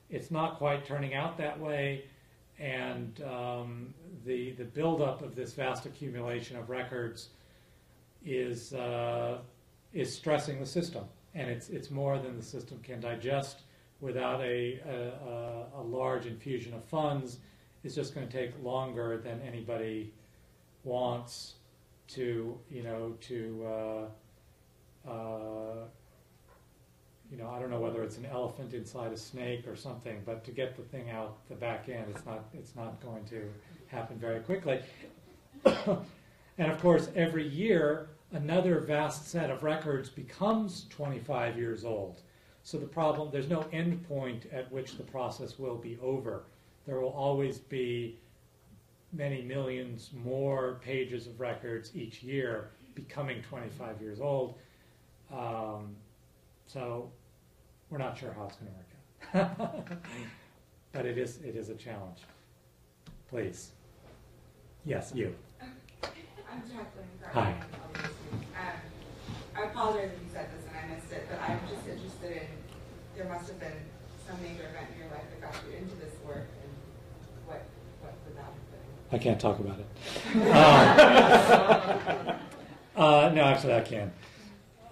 It's not quite turning out that way, and the buildup of this vast accumulation of records is stressing the system, and it's more than the system can digest without a large infusion of funds. It's just going to take longer than anybody wants to, I don't know whether it's an elephant inside a snake or something, but to get the thing out the back end, it's not going to happen very quickly. And of course, every year, another vast set of records becomes 25 years old. So there's no end point at which the process will be over. There will always be many millions more pages of records each year becoming 25 years old. So we're not sure how it's going to work out. But it is a challenge. Please. Yes, you. I'm Jacqueline. Hi. I apologize if you said this and I missed it, but I'm just interested in, there must have been some major event in your life that got you into this work, and what would that have been? I can't talk about it. No, actually I can.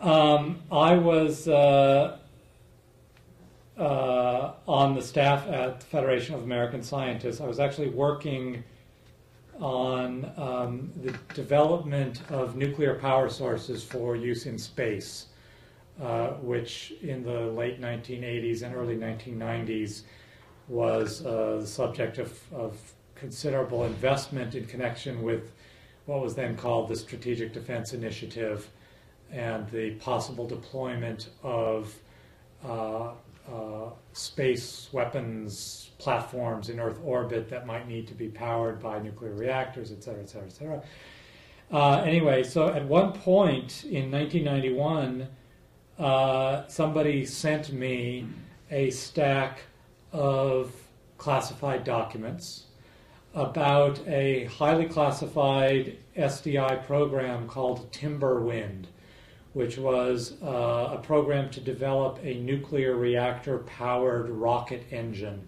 I was on the staff at the Federation of American Scientists. I was actually working on the development of nuclear power sources for use in space. which in the late 1980s and early 1990s was the subject of considerable investment in connection with what was then called the Strategic Defense Initiative and the possible deployment of space weapons platforms in Earth orbit that might need to be powered by nuclear reactors, et cetera, et cetera, et cetera. Anyway, so at one point in 1991, somebody sent me a stack of classified documents about a highly classified SDI program called Timberwind, which was a program to develop a nuclear reactor-powered rocket engine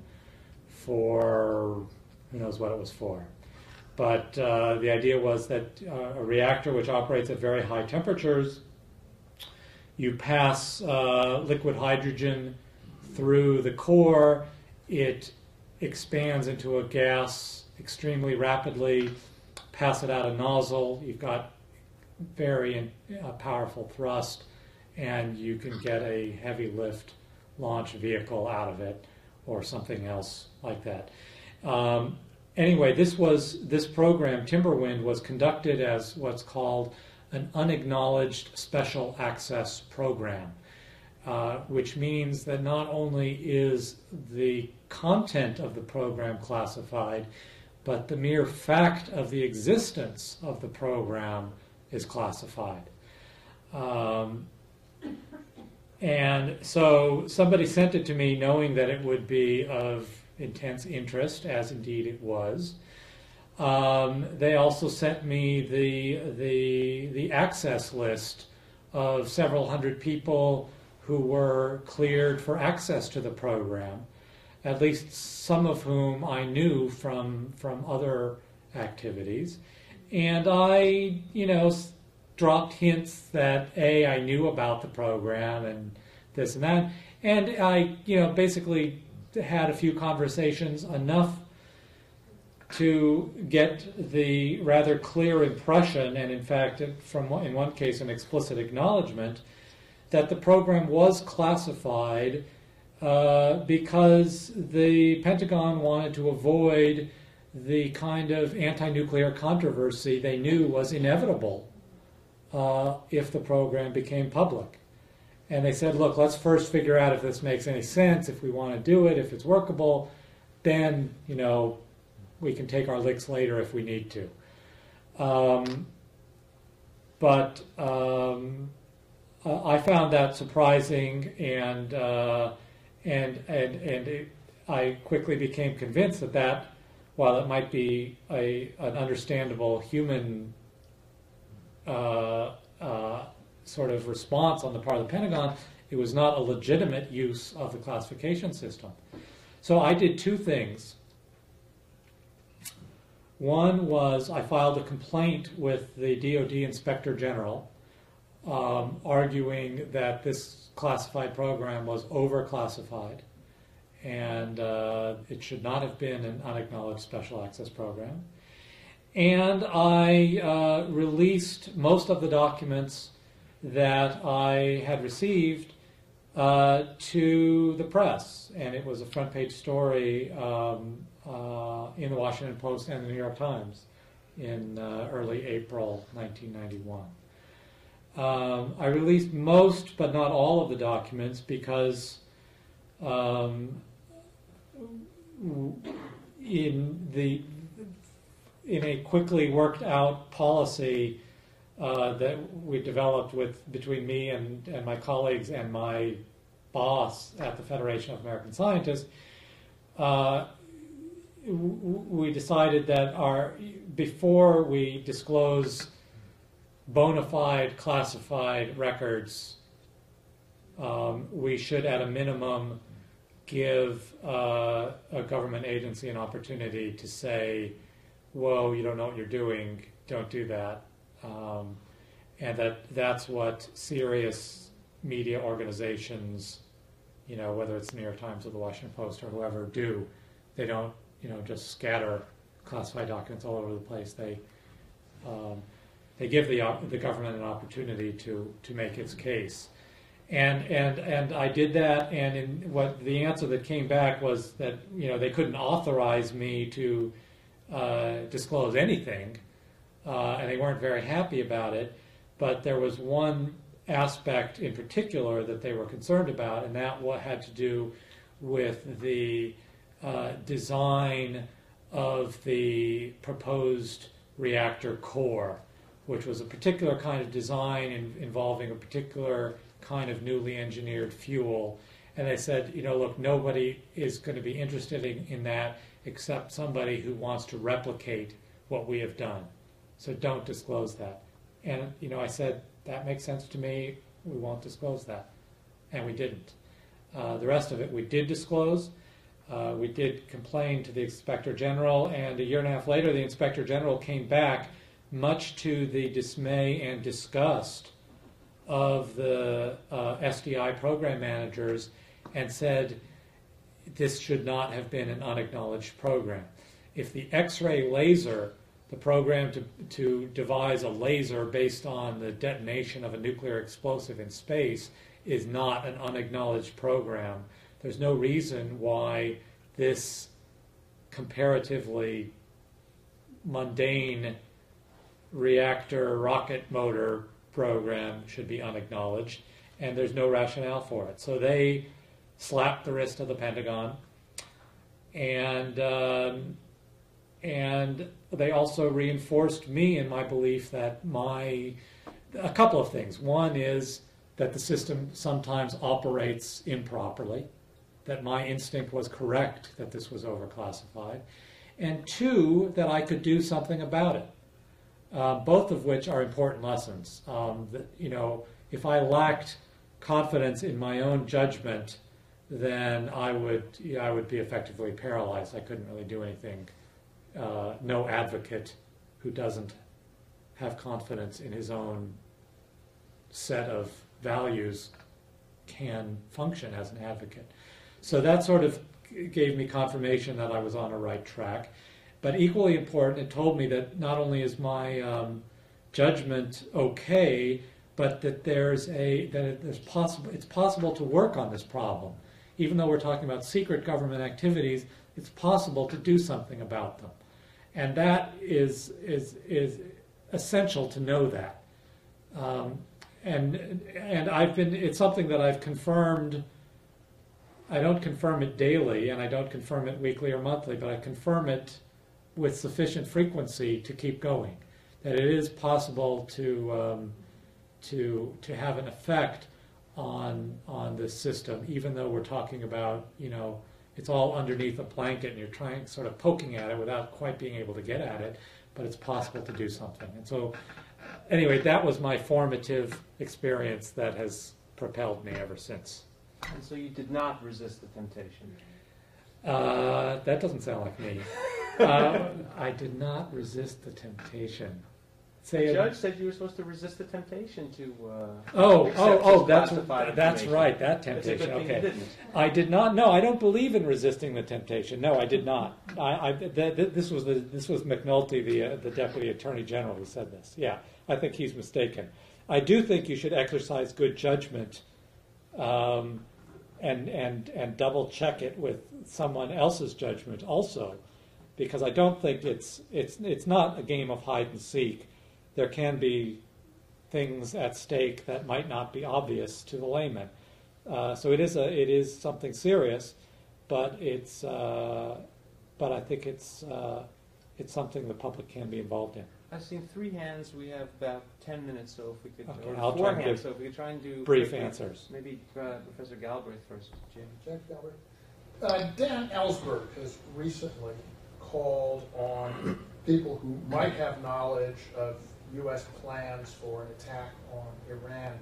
for who knows what it was for. But the idea was that a reactor which operates at very high temperatures, you pass liquid hydrogen through the core, it expands into a gas extremely rapidly, pass it out a nozzle, you've got very powerful thrust, and you can get a heavy lift launch vehicle out of it or something else like that. Anyway, this program, Timberwind, was conducted as what's called an unacknowledged special access program, which means that not only is the content of the program classified, but the mere fact of the existence of the program is classified. And so somebody sent it to me knowing that it would be of intense interest, as indeed it was. They also sent me the access list of several hundred people who were cleared for access to the program, at least some of whom I knew from other activities. And I, dropped hints that I knew about the program and this and that. And I, basically had a few conversations, enough to get the rather clear impression, and in fact, in one case, an explicit acknowledgement, that the program was classified because the Pentagon wanted to avoid the kind of anti-nuclear controversy they knew was inevitable if the program became public. And they said, look, let's first figure out if this makes any sense, if we want to do it, if it's workable, then, we can take our licks later if we need to. But I found that surprising, and I quickly became convinced that while it might be an understandable human sort of response on the part of the Pentagon, it was not a legitimate use of the classification system. So I did two things. One was I filed a complaint with the DoD Inspector General, arguing that this classified program was overclassified and it should not have been an unacknowledged special access program. And I released most of the documents that I had received to the press, and it was a front page story in the Washington Post and the New York Times in early April 1991. I released most but not all of the documents because in a quickly worked out policy that we developed between me and my colleagues and my boss at the Federation of American Scientists, we decided that before we disclose bona fide classified records, we should at a minimum give a government agency an opportunity to say, whoa, you don't know what you're doing, don't do that. And that's what serious media organizations, whether it's the New York Times or the Washington Post or whoever, do. They don't, just scatter classified documents all over the place. They give the government an opportunity to make its case. And I did that, and in what the answer that came back was that they couldn't authorize me to disclose anything, and they weren't very happy about it. But there was one aspect in particular that they were concerned about, and that had to do with the design of the proposed reactor core, which was a particular kind of design involving a particular kind of newly engineered fuel. And they said, look, nobody is going to be interested in that except somebody who wants to replicate what we have done. So don't disclose that. And, I said, that makes sense to me. We won't disclose that. And we didn't. The rest of it we did disclose. We did complain to the Inspector General, and a year and a half later, the Inspector General came back, much to the dismay and disgust of the SDI program managers, and said this should not have been an unacknowledged program. If the X-ray laser, the program to devise a laser based on the detonation of a nuclear explosive in space, is not an unacknowledged program, there's no reason why this comparatively mundane reactor rocket motor program should be unacknowledged, and there's no rationale for it. So they slapped the wrist of the Pentagon, and they also reinforced me in my belief that a couple of things. One is that the system sometimes operates improperly, that my instinct was correct that this was overclassified, and two, that I could do something about it. Both of which are important lessons. If I lacked confidence in my own judgment, then I would be effectively paralyzed. I couldn't really do anything. No advocate who doesn't have confidence in his own set of values can function as an advocate. So that sort of gave me confirmation that I was on a right track. But equally important, it told me that not only is my judgment okay, but that it's possible to work on this problem. Even though we're talking about secret government activities, it's possible to do something about them. And that is essential to know that. And it's something that I've confirmed. I don't confirm it daily, and I don't confirm it weekly or monthly, but I confirm it with sufficient frequency to keep going. That it is possible to have an effect on this system, even though we're talking about, it's all underneath a blanket and you're trying, sort of poking at it without quite being able to get at it, but it's possible to do something. And so, anyway, that was my formative experience that has propelled me ever since. And so you did not resist the temptation? That doesn't sound like me. I did not resist the temptation. The judge said you were supposed to resist the temptation to that's right, that temptation. Okay, I did not. No, I don't believe in resisting the temptation. No, I did not. This was McNulty, the Deputy Attorney General, who said this. Yeah, I think he's mistaken. I do think you should exercise good judgment, and double check it with someone else's judgment also, because I don't think it's not a game of hide and seek. There can be things at stake that might not be obvious to the layman. So it is something serious, but I think it's something the public can be involved in. I've seen 3 hands. We have about 10 minutes, so if we could, okay, or I'll 4 try and hands, give so if we could try and do brief quickly. answers. Maybe Professor Galbraith first, Jim. Jack Galbraith. Dan Ellsberg has recently called on people who might have knowledge of U.S. plans for an attack on Iran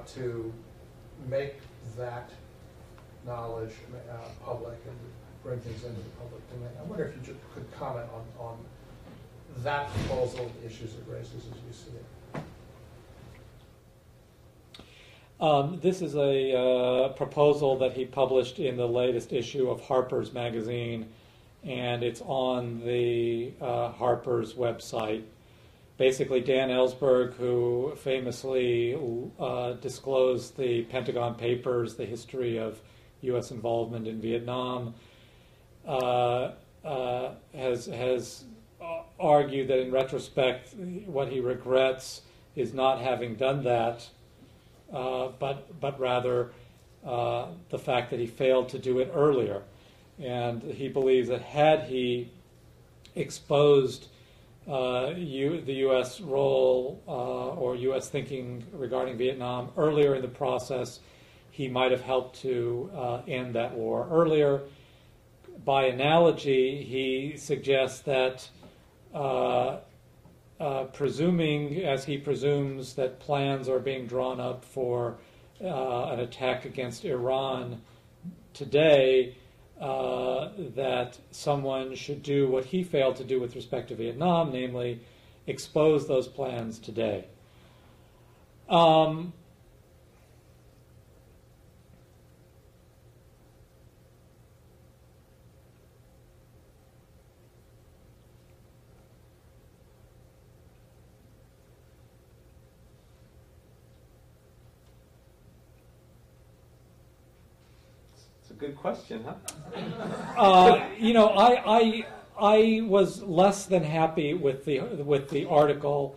to make that knowledge public and bring things into the public domain. I wonder if you could comment on that proposal, the issues it raises as you see it. This is a proposal that he published in the latest issue of Harper's Magazine, and it's on the Harper's website. basically Dan Ellsberg, who famously disclosed the Pentagon Papers, the history of U.S. involvement in Vietnam, has argued that in retrospect, what he regrets is not having done that, but rather the fact that he failed to do it earlier. And he believes that had he exposed the U.S. role or U.S. thinking regarding Vietnam earlier in the process, he might have helped to end that war earlier. By analogy, he suggests that presuming, as he presumes, that plans are being drawn up for an attack against Iran today, that someone should do what he failed to do with respect to Vietnam, namely expose those plans today. Good question, huh? I was less than happy with the article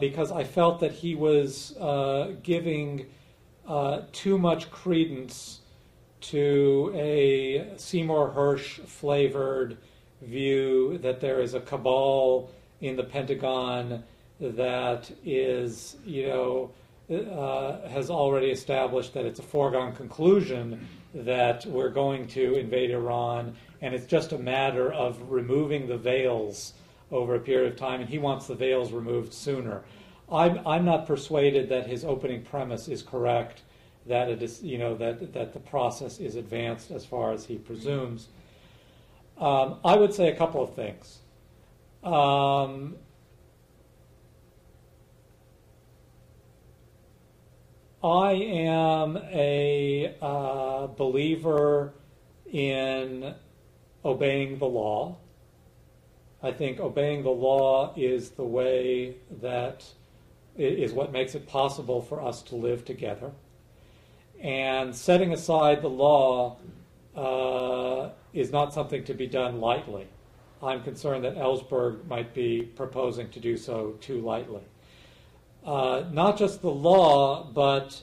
because I felt that he was giving too much credence to a Seymour Hersh flavored view that there is a cabal in the Pentagon that is, has already established that it's a foregone conclusion that we're going to invade Iran, and it's just a matter of removing the veils over a period of time, and he wants the veils removed sooner. I'm not persuaded that his opening premise is correct, that it is, that the process is advanced as far as he presumes. I would say a couple of things. I am a believer in obeying the law. I think obeying the law is the way that is what makes it possible for us to live together. And setting aside the law is not something to be done lightly. I'm concerned that Ellsberg might be proposing to do so too lightly. Not just the law, but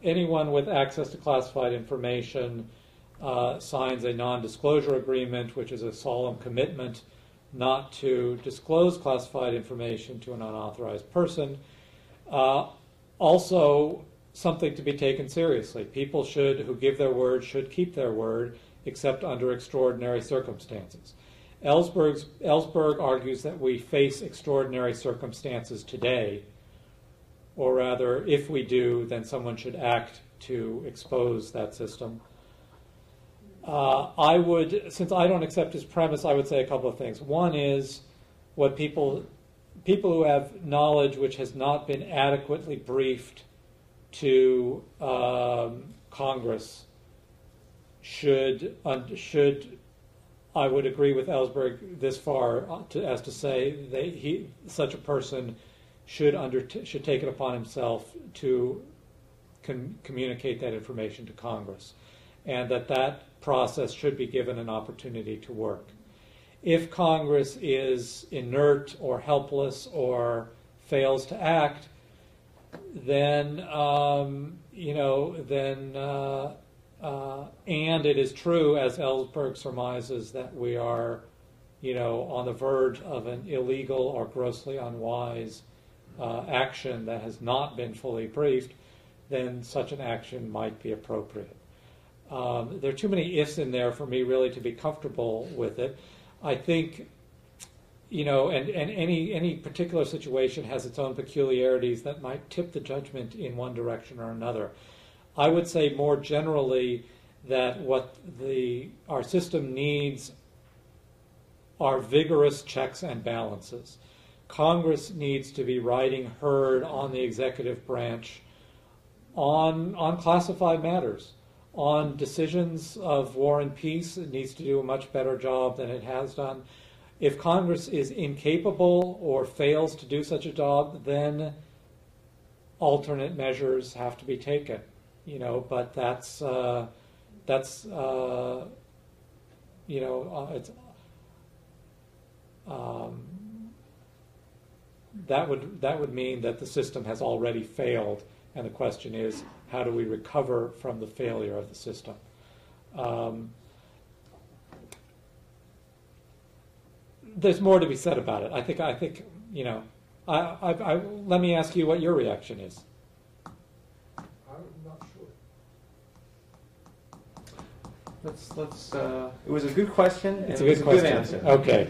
anyone with access to classified information signs a non-disclosure agreement, which is a solemn commitment not to disclose classified information to an unauthorized person. Also, something to be taken seriously. People who give their word should keep their word, except under extraordinary circumstances. Ellsberg argues that we face extraordinary circumstances today, or rather, if we do, then someone should act to expose that system. Since I don't accept his premise, I would say a couple of things. One is what people who have knowledge which has not been adequately briefed to Congress should. I would agree with Ellsberg this far as to say such a person should take it upon himself to communicate that information to Congress, and that process should be given an opportunity to work. If Congress is inert or helpless or fails to act, then and it is true, as Ellsberg surmises, that we are, on the verge of an illegal or grossly unwise action that has not been fully briefed, then such an action might be appropriate. There are too many ifs in there for me really to be comfortable with it. I think, and any particular situation has its own peculiarities that might tip the judgment in one direction or another. I would say more generally that what our system needs are vigorous checks and balances. Congress needs to be riding herd on the executive branch on classified matters. On decisions of war and peace, it needs to do a much better job than it has done. If Congress is incapable or fails to do such a job, then alternate measures have to be taken. But that's it's that would mean that the system has already failed, and the question is, how do we recover from the failure of the system? There's more to be said about it. I think let me ask you what your reaction is. I'm not sure. It was a good question, and It's it a was good a good question. answer. Okay.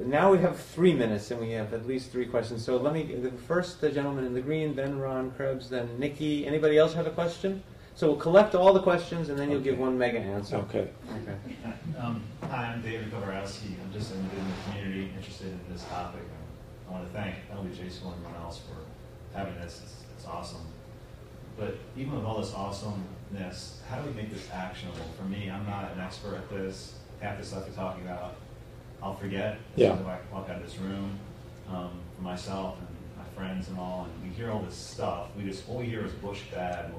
Now we have 3 minutes, and we have at least 3 questions. So let me, first the gentleman in the green, then Ron Krebs, then Nikki. Anybody else have a question? So we'll collect all the questions, and then you'll give one mega answer. Okay. Hi, I'm David Kowarowski. I'm just in the community interested in this topic. I want to thank LBJ School and everyone else for having this. It's awesome. But even with all this awesomeness, how do we make this actionable? For me, I'm not an expert at this. Half the stuff you're talking about, I'll forget as soon as I walk out of this room. For myself and my friends and all, and we hear all this stuff. All we hear is Bush bad.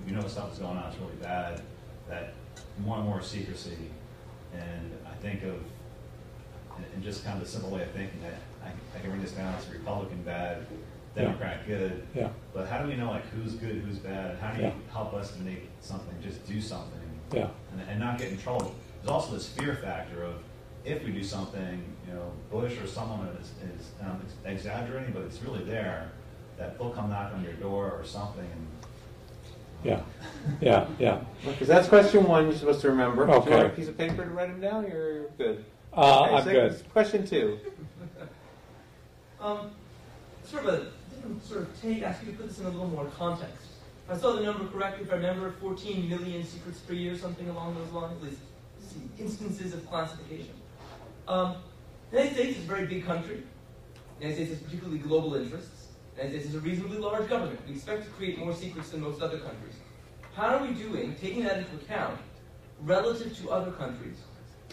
We know stuff is going on. It's really bad. That more and more secrecy. And I think of, in just kind of the simple way of thinking that I can bring this down to Republican bad, Democrat good. Yeah. But how do we know who's good, who's bad, and how do you help us to make something, just do something, and not get in trouble? There's also this fear factor of if we do something, Bush or someone is exaggerating, but it's really there, that they'll come knock on your door or something. Yeah. Because that's question 1 you're supposed to remember. Okay. Do you want a piece of paper to write them down? You're good. I'm good. Question 2. Sort of a different sort of take. Ask you to put this in a little more context. If I saw the number correctly, if I remember, 14 million secrets per year, something along those lines, at least instances of classification. The United States is a very big country. The United States has particularly global interests. The United States is a reasonably large government. We expect to create more secrets than most other countries. How are we doing, taking that into account, relative to other countries?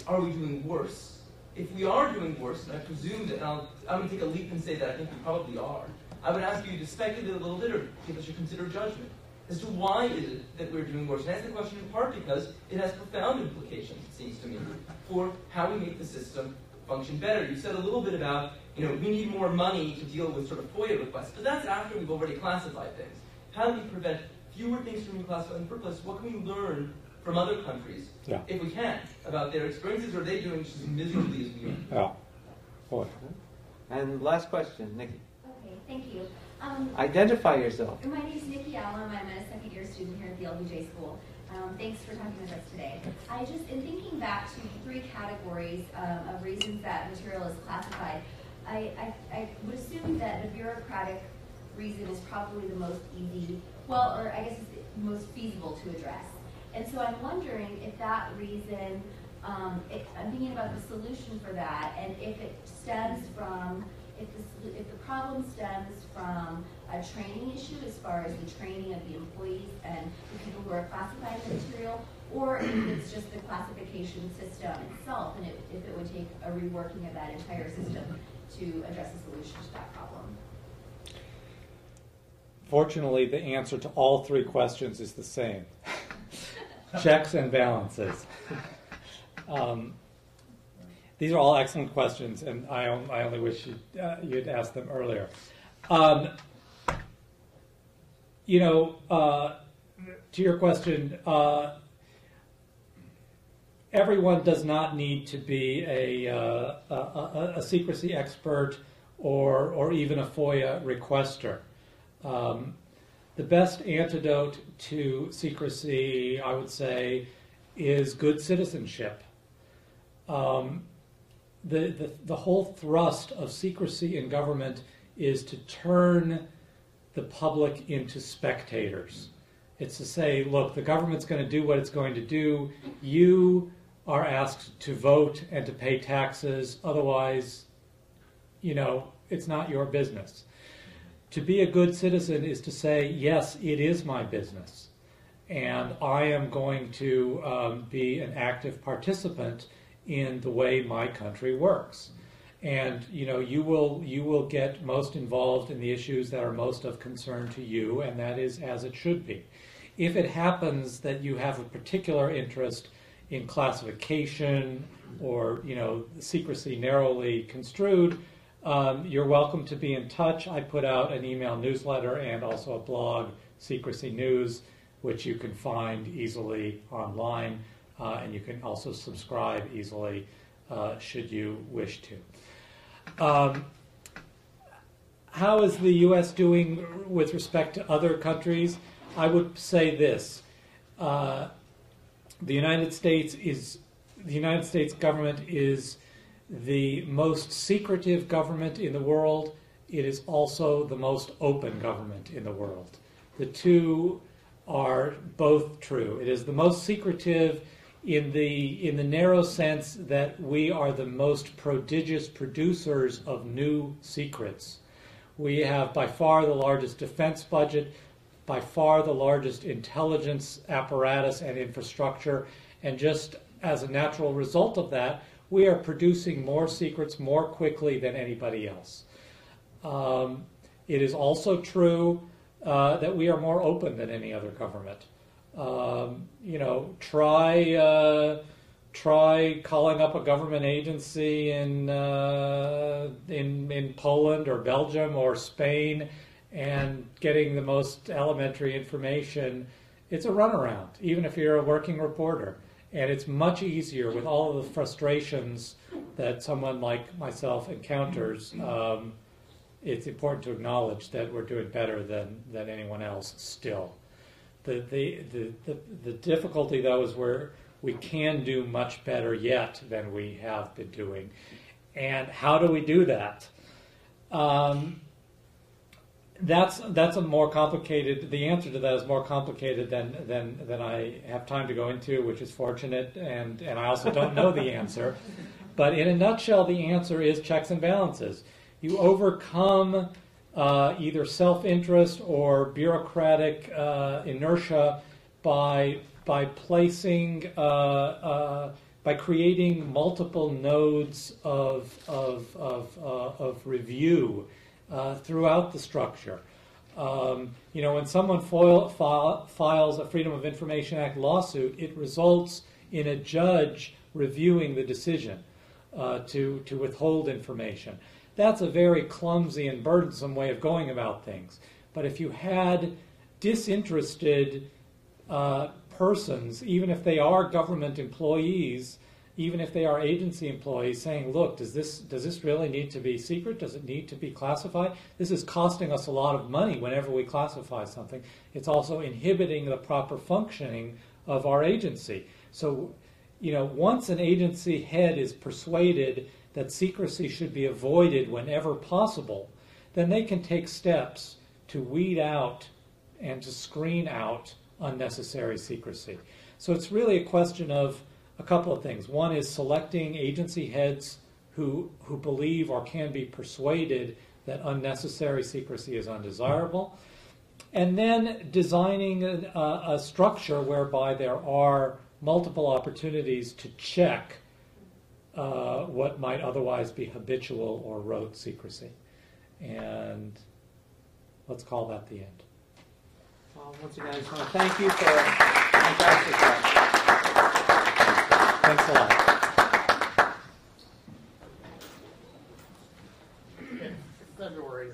Are we doing worse? If we are doing worse, and I presume that, I'm going to take a leap and say that I think we probably are, I would ask you to speculate a little bit or give us your considered judgment as to why is it that we're doing worse. And I ask the question in part because it has profound implications, it seems to me, for how we make the system function better. You said a little bit about, we need more money to deal with sort of FOIA requests, but that's after we've already classified things. How do we prevent fewer things from being classified in the first place? What can we learn from other countries, if we can, about their experiences, or are they doing just as miserably as we are? Yeah. Boy. And last question, Nikki. Okay, thank you. Identify yourself. My name is Nikki Allen. I'm a second-year student here at the LBJ School. Thanks for talking with us today. In thinking back to 3 categories of reasons that material is classified, I would assume that the bureaucratic reason is probably the most easy, or I guess it's the most feasible to address. And so I'm wondering if that reason, I'm thinking about the solution for that, and if it stems from, if the problem stems from a training issue as far as the training of the employees and the people who are classifying the material, or if it's just the classification system itself, and if it would take a reworking of that entire system to address a solution to that problem. Fortunately, the answer to all 3 questions is the same. Checks and balances. These are all excellent questions, and I only wish you'd asked them earlier. To your question, everyone does not need to be a secrecy expert or even a FOIA requester. The best antidote to secrecy, I would say, is good citizenship. The whole thrust of secrecy in government is to turn the public into spectators. It's to say, look, the government's going to do what it's going to do. You are asked to vote and to pay taxes. Otherwise, it's not your business. To be a good citizen is to say, yes, it is my business, and I am going to be an active participant in the way my country works. And you will get most involved in the issues that are most of concern to you, and that is as it should be. If it happens that you have a particular interest in classification or secrecy narrowly construed, you're welcome to be in touch. I put out an email newsletter and also a blog, Secrecy News, which you can find easily online, and you can also subscribe easily should you wish to. How is the U.S. doing with respect to other countries? I would say this: the United States government is the most secretive government in the world. It is also the most open government in the world. The two are both true. It is the most secretive in the narrow sense that we are the most prodigious producers of new secrets. We have by far the largest defense budget, by far the largest intelligence apparatus and infrastructure, and just as a natural result of that, we are producing more secrets more quickly than anybody else. It is also true that we are more open than any other government. Try calling up a government agency in Poland or Belgium or Spain and getting the most elementary information. It's a runaround, even if you're a working reporter. And it's much easier with all of the frustrations that someone like myself encounters. It's important to acknowledge that we're doing better than anyone else still. The difficulty, though, is where we can do much better yet than we have been doing. And how do we do that? That's a more complicated. The answer to that is more complicated than I have time to go into, which is fortunate, and I also don't know the answer. But in a nutshell, the answer is checks and balances. You overcome either self-interest or bureaucratic inertia by placing by creating multiple nodes of review throughout the structure. When someone files a Freedom of Information Act lawsuit, it results in a judge reviewing the decision to withhold information. That's a very clumsy and burdensome way of going about things. But if you had disinterested persons, even if they are government employees, even if they are agency employees, saying, look, does this really need to be secret? Does it need to be classified? This is costing us a lot of money whenever we classify something. It's also inhibiting the proper functioning of our agency. So, once an agency head is persuaded that secrecy should be avoided whenever possible, then they can take steps to weed out and to screen out unnecessary secrecy. So it's really a question of a couple of things. One is selecting agency heads who believe or can be persuaded that unnecessary secrecy is undesirable, and then designing a structure whereby there are multiple opportunities to check what might otherwise be habitual or rote secrecy. And let's call that the end. Well, once again, I just want to thank you for a fantastic talk. Thanks a lot. In February